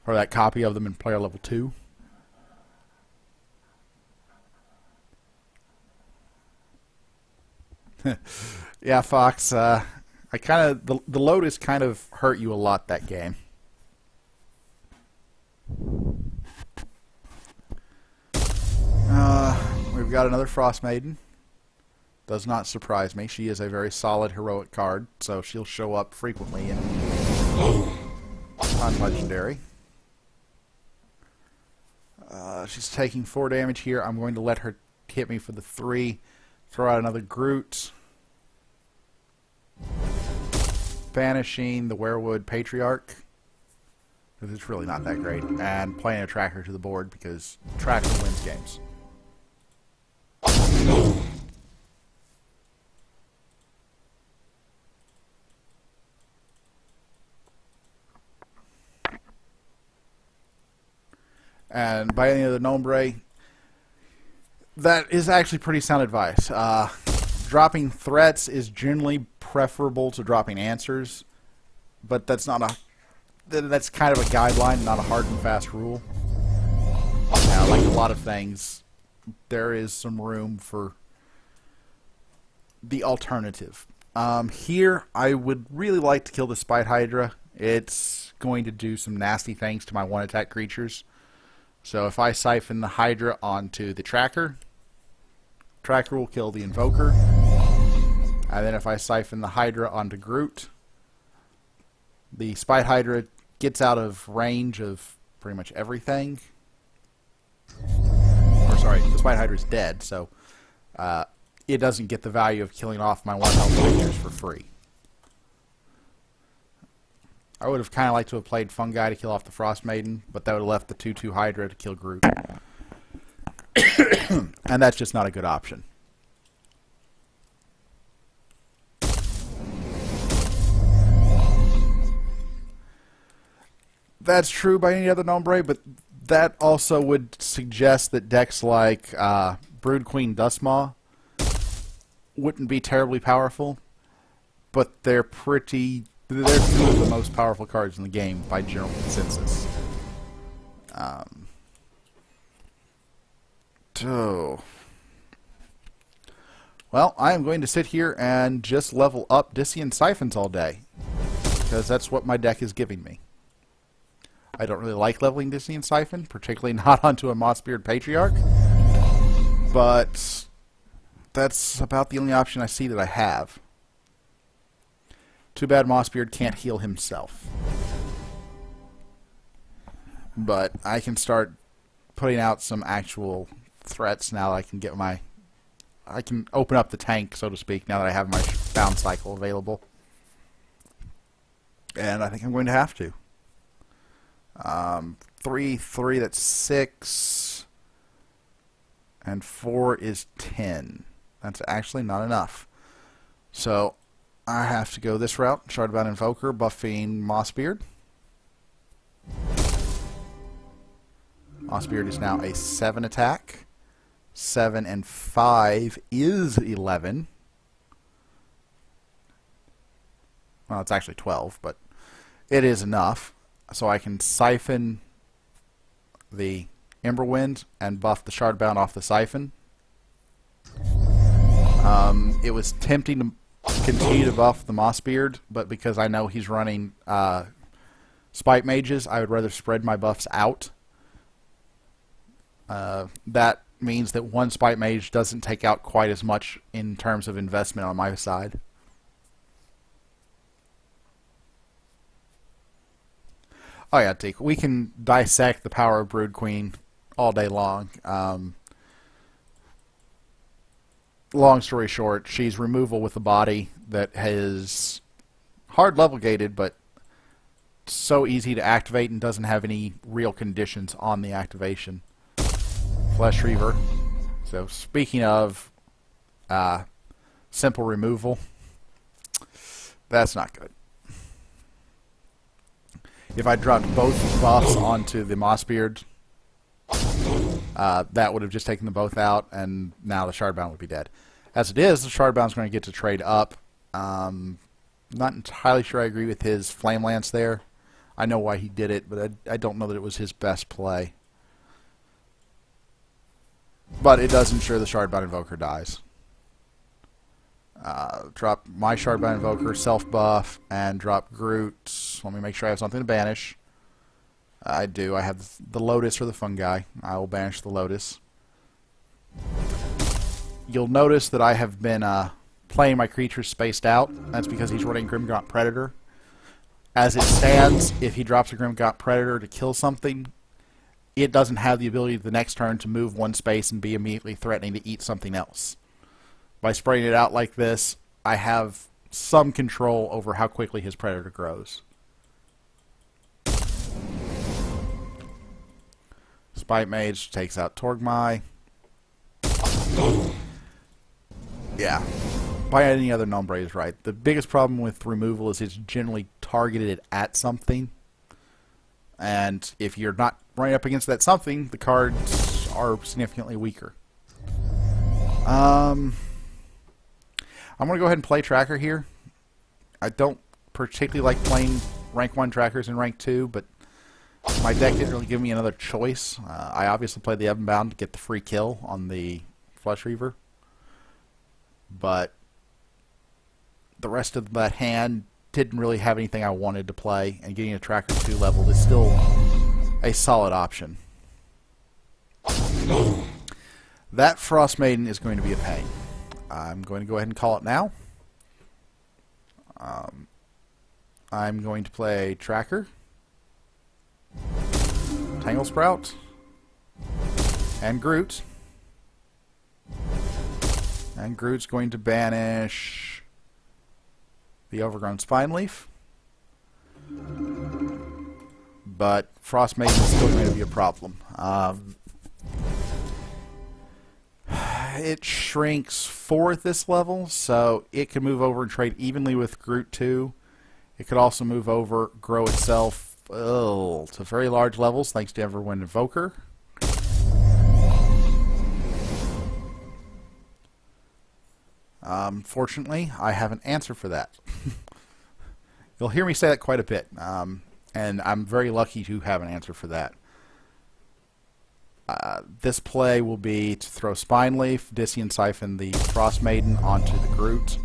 or that copy of them in player level 2. Yeah, Fox. The Lotus kind of hurt you a lot that game. We've got another Frost Maiden. Does not surprise me. She is a very solid heroic card, so she'll show up frequently in Nonlegendary. She's taking 4 damage here. I'm going to let her hit me for the 3. Throw out another Groot. Banishing the Werewood Patriarch. Because it's really not that great. And playing a Tracker to the board because Tracker wins games. And by any other nombre, that is actually pretty sound advice. Dropping threats is generally preferable to dropping answers, but that's kind of a guideline, not a hard and fast rule. Now, like a lot of things, there is some room for the alternative. Here, I would really like to kill the Spite Hydra. It's going to do some nasty things to my one-attack creatures. So if I siphon the Hydra onto the Tracker, Tracker will kill the Invoker. And then if I siphon the Hydra onto Groot, the Spite Hydra gets out of range of pretty much everything. Or sorry, the Spite Hydra is dead, so it doesn't get the value of killing off my 1 health creatures for free. I would have kind of liked to have played Fungi to kill off the Frost Maiden, but that would have left the 2/2 Hydra to kill Groot. And that's just not a good option. That's true by any other Nombre, but that also would suggest that decks like Brood Queen Dustmaw wouldn't be terribly powerful, but they're two of the most powerful cards in the game by general consensus. Well, I am going to sit here and just level up Dissian Siphons all day, because that's what my deck is giving me. I don't really like leveling Dissian Siphon, particularly not onto a Mossbeard Patriarch, but that's about the only option I see that I have. Too bad Mossbeard can't heal himself. But I can start putting out some actual threats now that I can get I can open up the tank, so to speak, now that I have my bound cycle available. And I think I'm going to have to. 3, that's 6. And 4 is 10. That's actually not enough. So I have to go this route. Shardbound Invoker, buffing Mossbeard. Mossbeard is now a 7 attack. 7 and 5 is 11. Well, it's actually 12, but it is enough. So I can siphon the Emberwind and buff the Shardbound off the Siphon. It was tempting to continue to buff the Mossbeard, but because I know he's running Spite Mages, I would rather spread my buffs out. That means that one Spite Mage doesn't take out quite as much in terms of investment on my side. Oh yeah, Teak, we can dissect the power of Brood Queen all day long. Long story short, she's removal with a body that has hard level gated, but so easy to activate and doesn't have any real conditions on the activation. Flesh Reaver. So speaking of simple removal, that's not good. If I dropped both buffs onto the Mossbeard, that would have just taken them both out, and now the Shardbound would be dead. As it is, the Shardbound's going to get to trade up. Not entirely sure I agree with his Flame Lance there. I know why he did it, but I don't know that it was his best play. But it does ensure the Shardbound Invoker dies. Drop my Shardbound Invoker, self-buff, and drop Groot. Let me make sure I have something to banish. I do. I have the Lotus or the Fungi. I will banish the Lotus. You'll notice that I have been playing my creatures spaced out. That's because he's running Grimgaunt Predator. As it stands, if he drops a Grimgaunt Predator to kill something, it doesn't have the ability the next turn to move one space and be immediately threatening to eat something else. By spraying it out like this, I have some control over how quickly his Predator grows. Spite Mage takes out Torgmai. Yeah. By any other Nombre is right. The biggest problem with removal is it's generally targeted at something. And if you're not running up against that something, the cards are significantly weaker. I'm going to go ahead and play Tracker here. I don't particularly like playing rank 1 Trackers in rank 2, but my deck didn't really give me another choice. I obviously played the Evanbound to get the free kill on the Flesh Reaver. But the rest of that hand didn't really have anything I wanted to play, and getting a Tracker 2 level is still a solid option. That Frost Maiden is going to be a pain. I'm going to go ahead and call it now. I'm going to play Tracker, Tangle Sprout, and Groot. And Groot's going to banish the Overgrown Spine Leaf. But Frost Maiden is still going to be a problem. It shrinks 4 at this level, so it can move over and trade evenly with Groot 2. It could also move over, grow itself to very large levels thanks to Everwind Invoker. Fortunately, I have an answer for that. You'll hear me say that quite a bit, and I'm very lucky to have an answer for that. This play will be to throw Spine Leaf, Discian Siphon the Frost Maiden onto the Groot,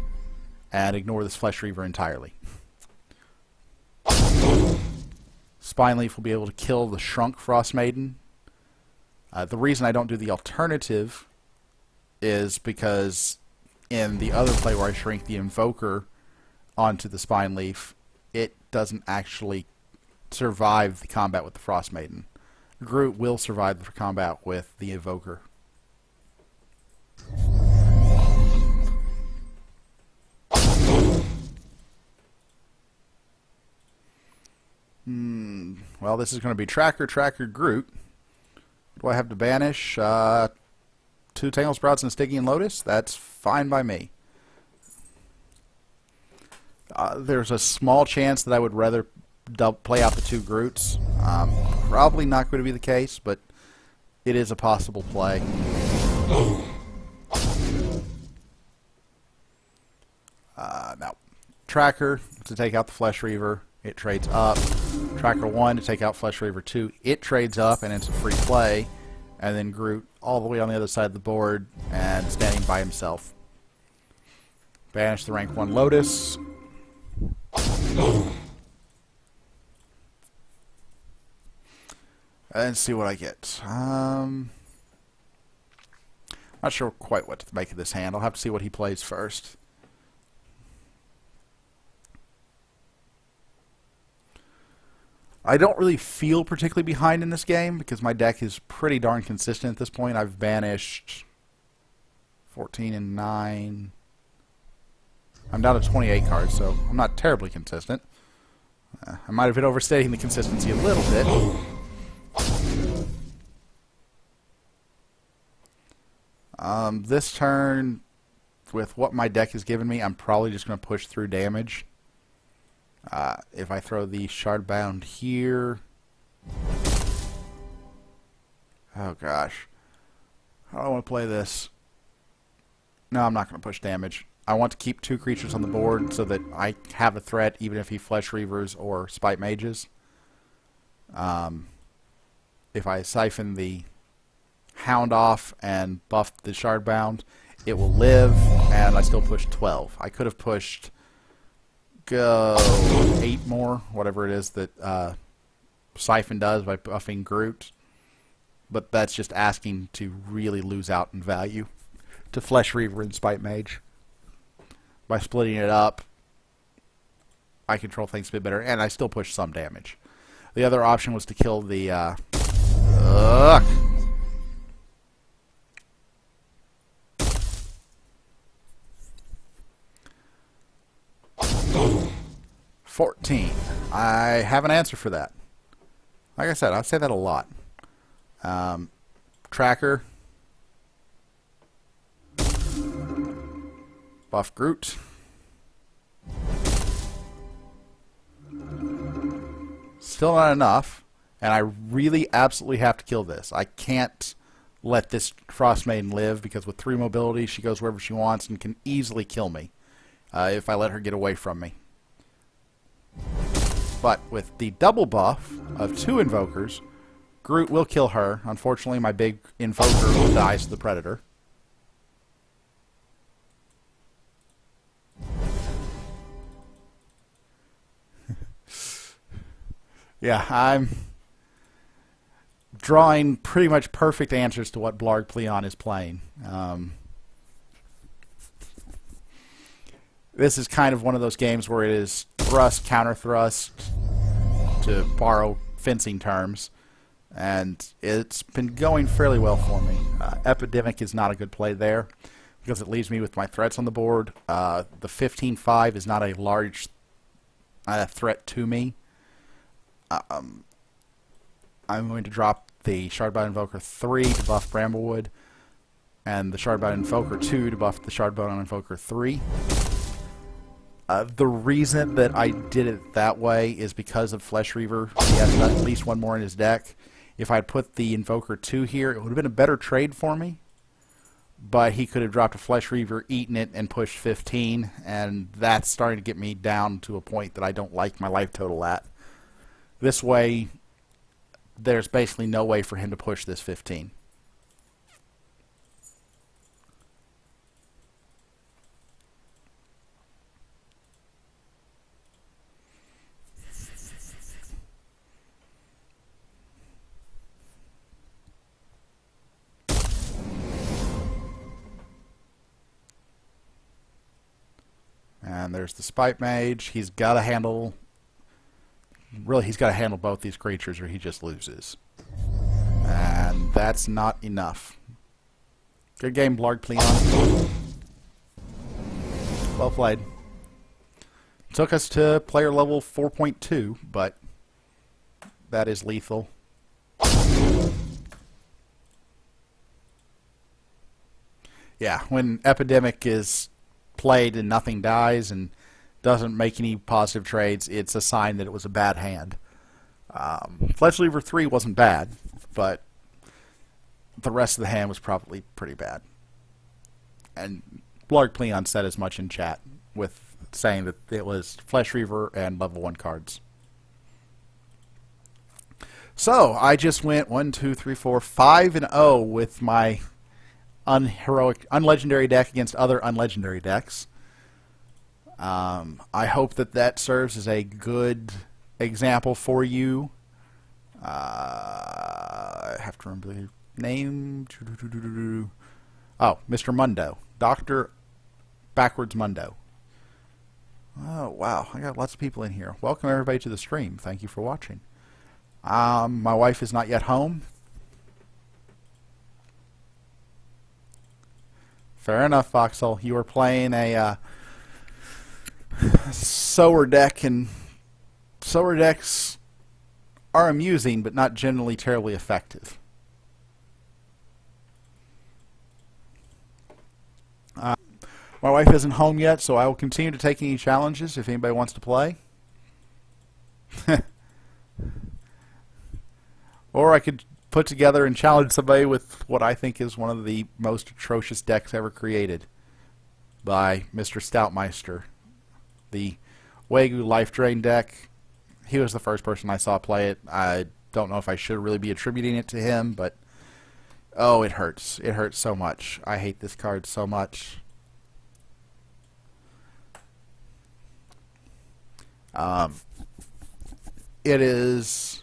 and ignore this Flesh Reaver entirely. Spine Leaf will be able to kill the shrunk Frost Maiden. The reason I don't do the alternative is because in the other play where I shrink the Invoker onto the Spine Leaf, it doesn't actually survive the combat with the Frost Maiden. Groot will survive the combat with the Invoker. Well, this is going to be Tracker, Groot. Do I have to banish 2 Tangle Sprouts and Stygian Lotus? That's fine by me. There's a small chance that I would rather play out the 2 Groots. Probably not going to be the case, but it is a possible play. Now, Tracker to take out the Flesh Reaver. It trades up. Tracker 1 to take out Flesh Reaver 2. It trades up, and it's a free play. And then Groot all the way on the other side of the board and standing by himself. Banish the rank 1 Lotus. And see what I get. Not sure quite what to make of this hand. I'll have to see what he plays first. I don't really feel particularly behind in this game because my deck is pretty darn consistent at this point. I've banished 14 and 9. I'm down to 28 cards, so I'm not terribly consistent. I might have been overstating the consistency a little bit. This turn, with what my deck has given me, I'm probably just going to push through damage. If I throw the Shardbound here... Oh gosh. How do I want to play this? No, I'm not going to push damage. I want to keep 2 creatures on the board so that I have a threat even if he Flesh Reavers or Spite Mages. If I siphon the Hound off and buff the Shardbound, it will live, and I still push 12. I could have pushed 8 more, whatever it is that Siphon does by buffing Groot. But that's just asking to really lose out in value to Flesh Reaver and Spite Mage. By splitting it up, I control things a bit better, and I still push some damage. The other option was to kill the... 14. I have an answer for that. Like I said, I say that a lot. Tracker. Buff Groot. Still not enough. And I really absolutely have to kill this. I can't let this Frost Maiden live because with 3 mobility she goes wherever she wants and can easily kill me if I let her get away from me. But with the double buff of 2 Invokers, Groot will kill her. Unfortunately, my big Invoker will die to the Predator. Yeah, drawing pretty much perfect answers to what Blarg Pleon is playing. This is kind of one of those games where it is thrust, counter thrust, to borrow fencing terms, and it's been going fairly well for me. Epidemic is not a good play there because it leaves me with my threats on the board. The 15-5 is not a large threat to me. I'm going to drop the Shardbound Invoker 3 to buff Bramblewood, and the Shardbound Invoker 2 to buff the Shardbound Invoker 3. The reason that I did it that way is because of Flesh Reaver. He has at least one more in his deck. If I'd put the Invoker 2 here, it would have been a better trade for me. But he could have dropped a Flesh Reaver, eaten it, and pushed 15. And that's starting to get me down to a point that I don't like my life total at. This way, there's basically no way for him to push this 15. And there's the Spite Mage. He's got to handle... Really, he's got to handle both these creatures or he just loses. And that's not enough. Good game, Blarg Pleon. Well played. Took us to player level 4.2, but that is lethal. Yeah, when Epidemic is played and nothing dies and doesn't make any positive trades, it's a sign that it was a bad hand. Flesh Reaver 3 wasn't bad, but the rest of the hand was probably pretty bad. And Blarg Pleon said as much in chat, with saying that it was Flesh Reaver and level 1 cards. So, I just went 5-0 with my unlegendary deck against other unlegendary decks. I hope that that serves as a good example for you. I have to remember the name. Oh, Mr. Mundo. Dr. Backwards Mundo. Oh, wow. I got lots of people in here. Welcome everybody to the stream. Thank you for watching. My wife is not yet home. Fair enough, Foxhole. You were playing a sower deck, and sower decks are amusing, but not generally terribly effective. My wife isn't home yet, so I will continue to take any challenges if anybody wants to play. Or I could put together and challenge somebody with what I think is one of the most atrocious decks ever created by Mr. Stoutmeister. The Wagyu Life Drain deck. He was the first person I saw play it. I don't know if I should really be attributing it to him, but oh, it hurts. It hurts so much. I hate this card so much. It is...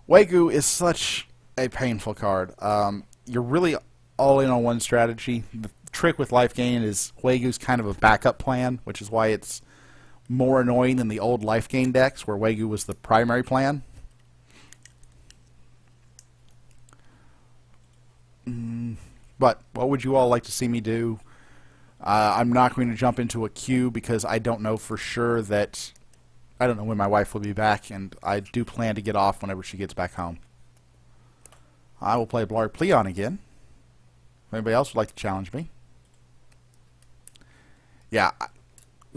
Wagyu is such a painful card. You're really all in on one strategy. The trick with life gain is Wagyu's kind of a backup plan, which is why it's more annoying than the old life gain decks where Wagyu was the primary plan. But what would you all like to see me do? I'm not going to jump into a queue because I don't know for sure that... I don't know when my wife will be back, and I do plan to get off whenever she gets back home. I will play Blarg Pleon again. If anybody else would like to challenge me. Yeah,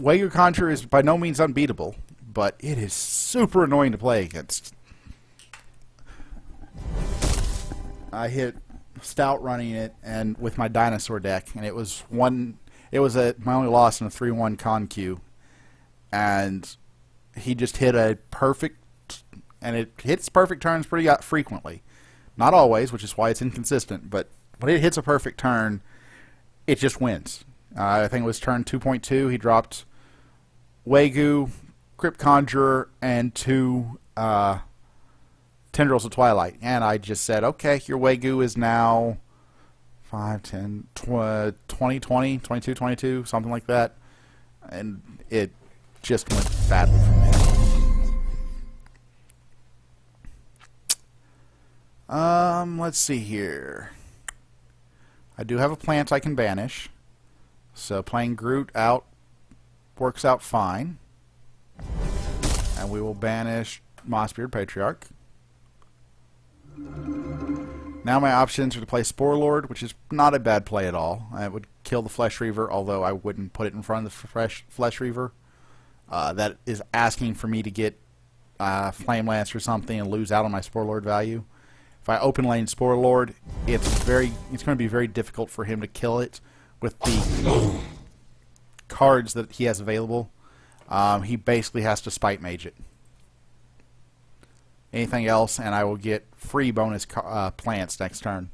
Wagyu Conjure is by no means unbeatable, but it is super annoying to play against. I hit Stout running it, and with my dinosaur deck, and it was my only loss in a 3-1 con queue, and he just hit a perfect, and it hits perfect turns pretty frequently. Not always, which is why it's inconsistent, but when it hits a perfect turn, it just wins. I think it was turn 2.2. He dropped Wagyu, Crypt Conjurer, and two Tendrils of Twilight. And I just said, okay, your Wagyu is now 5, 10, 20, 20, 22, 22, something like that. And it just went badly from there. Let's see here. I do have a plant I can banish. So playing Groot out works out fine. And we will banish Mossbeard Patriarch. Now my options are to play Spore Lord, which is not a bad play at all. It would kill the Flesh Reaver, although I wouldn't put it in front of the Flesh Reaver. That is asking for me to get Flame Lance or something and lose out on my Spore Lord value. If I open lane Spore Lord, it's going to be very difficult for him to kill it with the cards that he has available. He basically has to Spite Mage it. Anything else, and I will get free bonus plants next turn.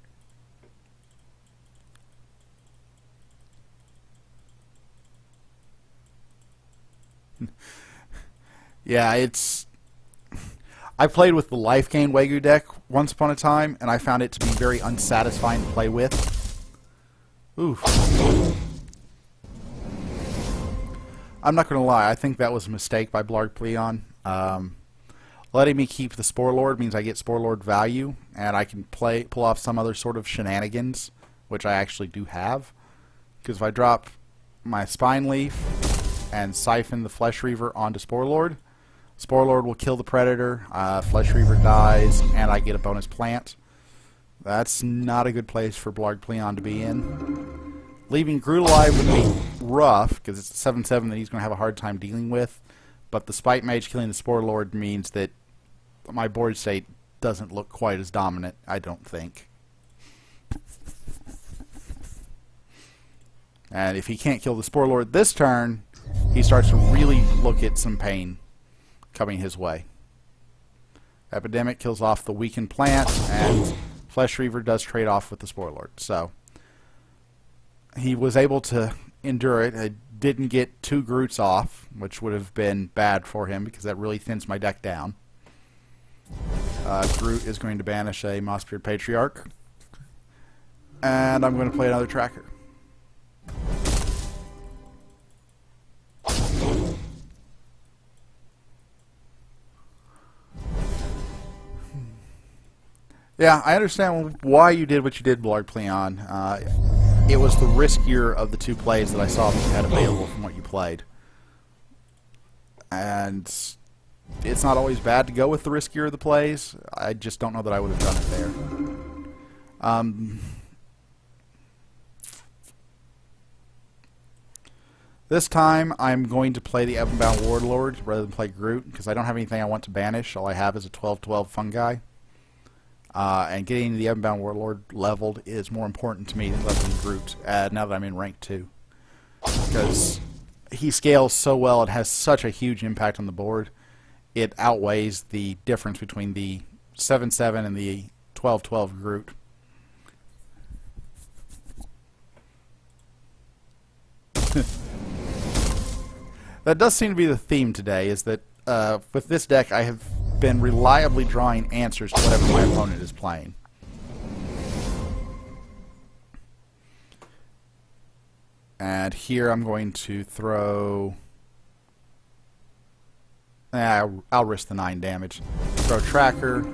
Yeah, it's... I played with the life gain Wagyu deck once upon a time, and I found it to be very unsatisfying to play with. Oof. I'm not going to lie, I think that was a mistake by Blarg Pleon. Letting me keep the Spore Lord means I get Spore Lord value, and I can pull off some other sort of shenanigans, which I actually do have. Because if I drop my Spine Leaf and siphon the Flesh Reaver onto Spore Lord will kill the Predator, Flesh Reaver dies, and I get a bonus plant. That's not a good place for Blarg Pleon to be in. Leaving Groot alive would be rough, because it's a 7/7 that he's going to have a hard time dealing with. But the Spite Mage killing the Spore Lord means that my board state doesn't look quite as dominant, I don't think. And if he can't kill the Spore Lord this turn, he starts to really look at some pain coming his way. Epidemic kills off the weakened plant, and Flesh Reaver does trade off with the Spore Lord. So he was able to endure it. I didn't get 2 Groots off, which would have been bad for him because that really thins my deck down. Groot is going to banish a Mossbeard Patriarch, and I'm going to play another Tracker. Yeah, I understand why you did what you did, Blarg Pleon. It was the riskier of the 2 plays that I saw that you had available from what you played. And it's not always bad to go with the riskier of the plays. I just don't know that I would have done it there. This time I'm going to play the Ebonbound Warlord rather than play Groot, because I don't have anything I want to banish. All I have is a 12/12 fungi. And getting the Ebonbound Warlord leveled is more important to me than leveling Groot, now that I'm in rank 2. Because he scales so well and has such a huge impact on the board, it outweighs the difference between the 7/7 and the 12/12 Groot. That does seem to be the theme today, is that with this deck I have been reliably drawing answers to whatever my opponent is playing. And here I'm going to throw... I'll risk the 9 damage. Throw Tracker,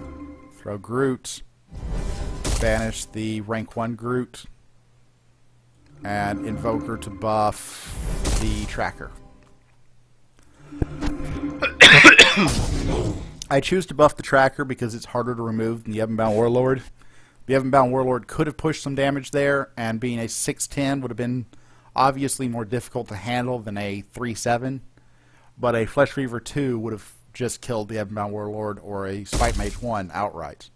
throw Groot, banish the rank 1 Groot, and Invoker to buff the Tracker. I choose to buff the Tracker because it's harder to remove than the Ebonbound Warlord. The Ebonbound Warlord could have pushed some damage there, and being a 6/10 would have been obviously more difficult to handle than a 3/7. But a Flesh Reaver 2 would have just killed the Ebonbound Warlord, or a Spite Mage 1 outright.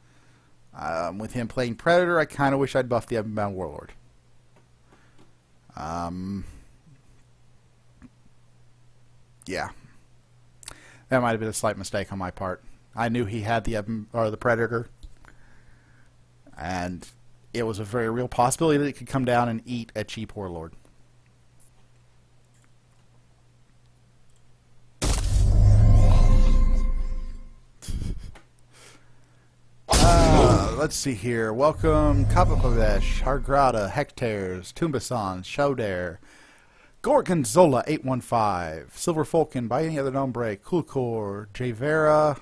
With him playing Predator, I kind of wish I'd buffed the Ebonbound Warlord. Yeah. That might have been a slight mistake on my part. I knew he had the Predator, and it was a very real possibility that it could come down and eat a cheap Warlord. let's see here. Welcome, Kapapavesh, Hargrada, Hectares, Tumbasan, Shodair, Gorgonzola 815, Silver Falcon, by any other nombre, Kulkor, Javera,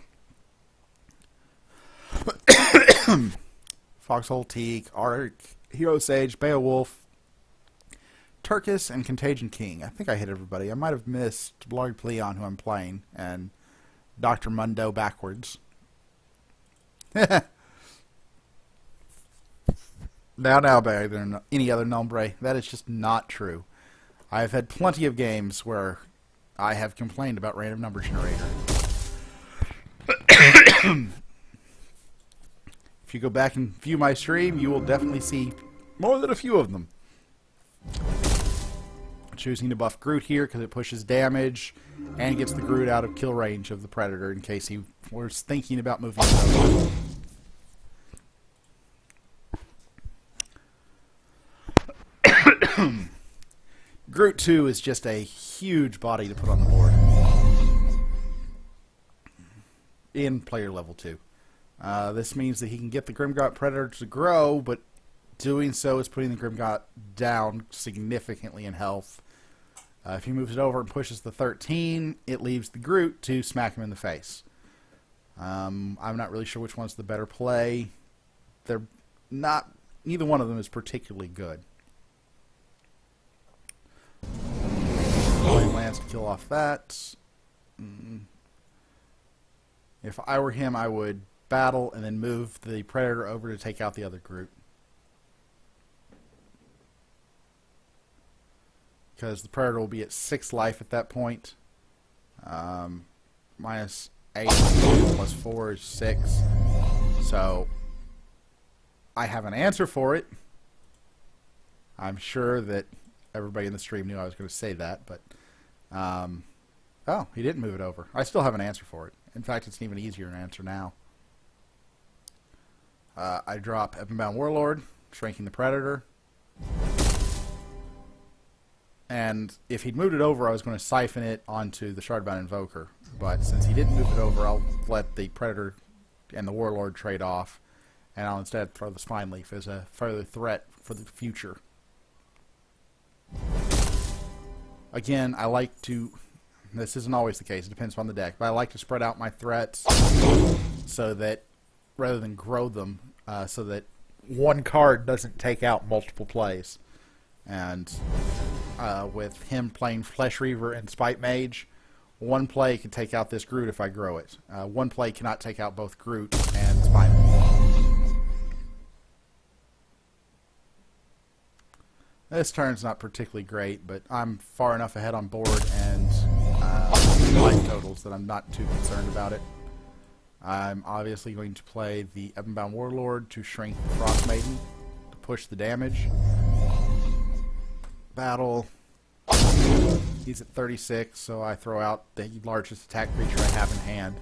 Foxhole Teak, Ark, Hero Sage, Beowulf, Turkis, and Contagion King. I think I hit everybody. I might have missed Blarg Pleon, who I'm playing, and Dr. Mundo backwards. Now, better than any other nombre. That is just not true. I've had plenty of games where I have complained about random number generator. If you go back and view my stream, you will definitely see more than a few of them. Choosing to buff Groot here because it pushes damage and gets the Groot out of kill range of the Predator in case he was thinking about moving over. Groot 2 is just a huge body to put on the board in player level 2. This means that he can get the Grimgott Predator to grow, but doing so is putting the Grimgott down significantly in health. If he moves it over and pushes the 13, it leaves the Groot to smack him in the face. I'm not really sure which one's the better play. They're not. Neither one of them is particularly good. Lance to kill off that. If I were him, I would battle and then move the Predator over to take out the other Groot. Because the Predator will be at 6 life at that point. Minus 8 plus 4 is 6. So I have an answer for it. I'm sure that everybody in the stream knew I was going to say that, but oh, he didn't move it over. I still have an answer for it. In fact, it's an even easier answer now. I drop Evanbound Warlord, shrinking the Predator. And if he'd moved it over, I was going to siphon it onto the Shardbound Invoker. But since he didn't move it over, I'll let the Predator and the Warlord trade off. And I'll instead throw the Spine Leaf as a further threat for the future. Again, I like to... This isn't always the case. It depends on the deck. But I like to spread out my threats so that, rather than grow them, so that one card doesn't take out multiple plays. And with him playing Flesh Reaver and Spite Mage, one play can take out this Groot if I grow it. One play cannot take out both Groot and Spite Mage. This turn's not particularly great, but I'm far enough ahead on board and life totals that I'm not too concerned about it. I'm obviously going to play the Evanbound Warlord to shrink the Frost Maiden to push the damage. Battle. He's at 36, so I throw out the largest attack creature I have in hand.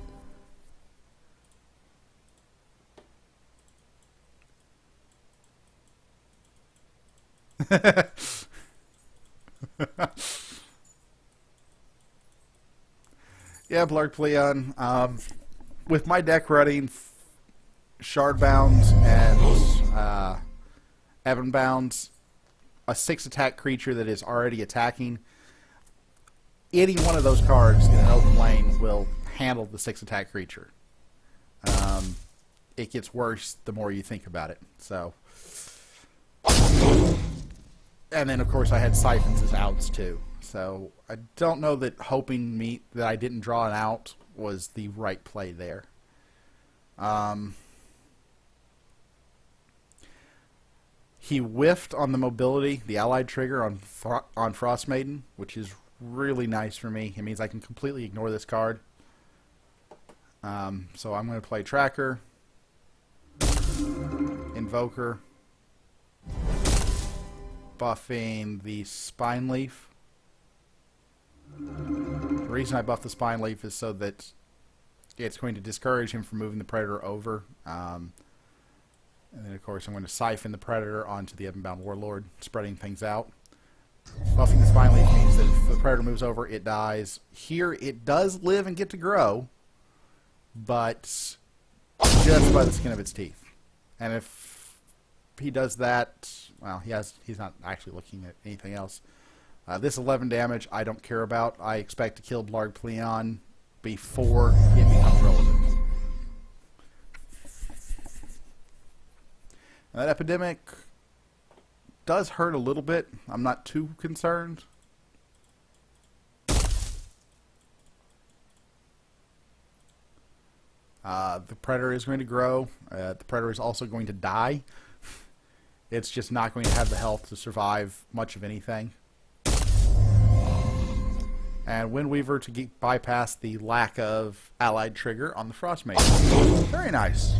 Yeah, Blarg Pleon. With my deck running Shardbound and Evanbound, a 6 attack creature that is already attacking, any one of those cards in an open lane will handle the 6 attack creature. It gets worse the more you think about it. So, and then of course I had siphons as outs too. So I don't know that hoping that I didn't draw an out was the right play there. He whiffed on the mobility, the allied trigger on Frost Maiden, which is really nice for me. It means I can completely ignore this card. So I'm going to play Tracker, Invoker, buffing the Spine Leaf. The reason I buff the Spine Leaf is so that it's going to discourage him from moving the Predator over. And then, of course, I'm going to siphon the Predator onto the Evanbound Warlord, spreading things out. Buffing the Spine Leaf means that if the Predator moves over, it dies. Here, it does live and get to grow, but just by the skin of its teeth. And if he does that, well, he's not actually looking at anything else. This 11 damage I don't care about. I expect to kill Blarg Pleon before it becomes relevant. And that epidemic does hurt a little bit. I'm not too concerned. The predator is going to grow. The predator is also going to die. It's just not going to have the health to survive much of anything. And Windweaver to bypass the lack of allied trigger on the Frostmate. Very nice.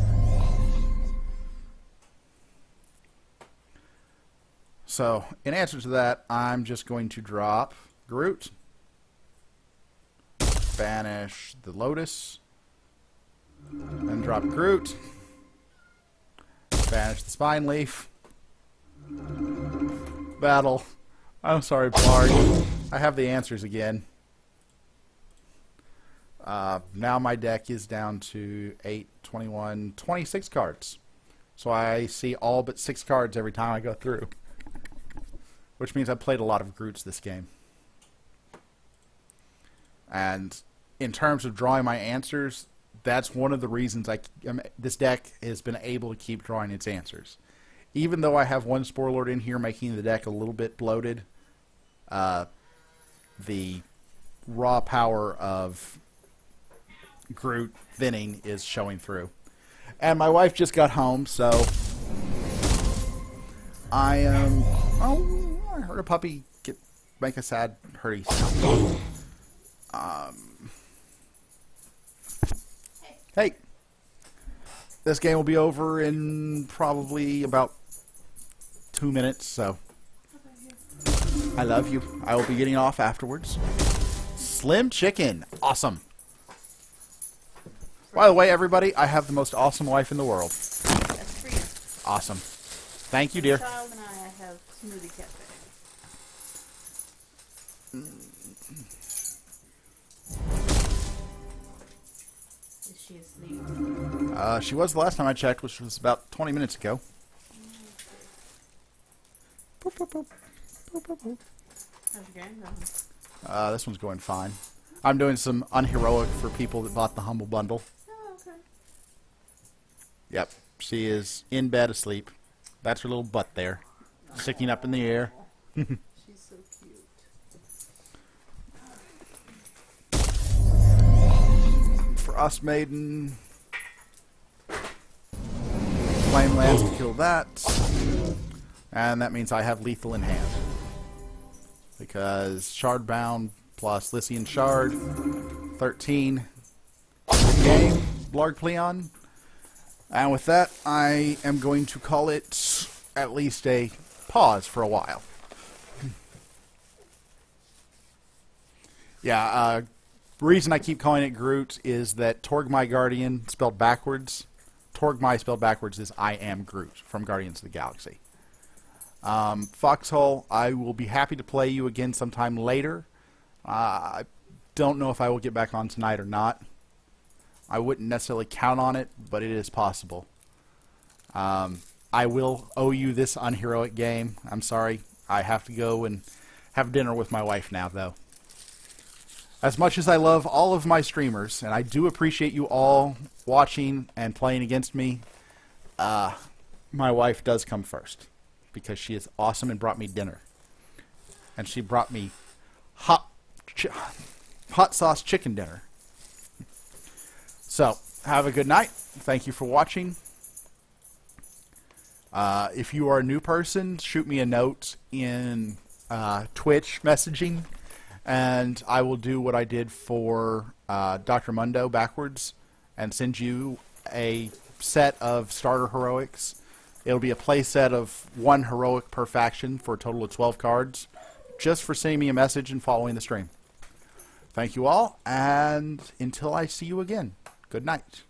So, in answer to that, I'm just going to drop Groot, banish the Lotus, then drop Groot, banish the Spine Leaf, battle. I'm sorry, Blarg. I have the answers again. Now my deck is down to 8, 21, 26 cards. So I see all but 6 cards every time I go through. Which means I played a lot of Groots this game. And in terms of drawing my answers, that's one of the reasons this deck has been able to keep drawing its answers. Even though I have one Spore Lord in here making the deck a little bit bloated, the raw power of Groot thinning is showing through. And my wife just got home, so I am... I heard a puppy make a sad hurry sound. Hey. This game will be over in probably about 2 minutes, so I love you. I will be getting off afterwards. Slim Chicken. Awesome. By the way, everybody, I have the most awesome wife in the world. That's for you. Awesome. Thank you, dear. My child and I have Smoothie Cafe. Is she asleep? She was the last time I checked, which was about 20 minutes ago. Boop, boop, boop. Boop, boop, boop. How's your game going? This one's going fine. I'm doing some unheroic for people that bought the Humble Bundle. Oh, okay. Yep. She is in bed asleep. That's her little butt there. Sticking up in the air. She's so cute. Frost Maiden. Flame Lance to kill that. And that means I have lethal in hand. Because Shardbound plus Lycian Shard. 13. Good game. Blarg Pleon. And with that, I am going to call it at least a pause for a while. Yeah, reason I keep calling it Groot is that Torgmai Guardian, spelled backwards, Torgmai spelled backwards is I am Groot from Guardians of the Galaxy. Foxhole, I will be happy to play you again sometime later. I don't know if I will get back on tonight or not. I wouldn't necessarily count on it, but it is possible. I will owe you this unheroic game. I'm sorry. I have to go and have dinner with my wife now, though. As much as I love all of my streamers, and I do appreciate you all watching and playing against me, my wife does come first. Because she is awesome and brought me dinner. And she brought me hot sauce chicken dinner. So, have a good night. Thank you for watching. If you are a new person, shoot me a note in Twitch messaging, and I will do what I did for Dr. Mundo backwards and send you a set of starter heroics. It'll be a play set of 1 heroic per faction for a total of 12 cards, just for sending me a message and following the stream. Thank you all, and until I see you again, good night.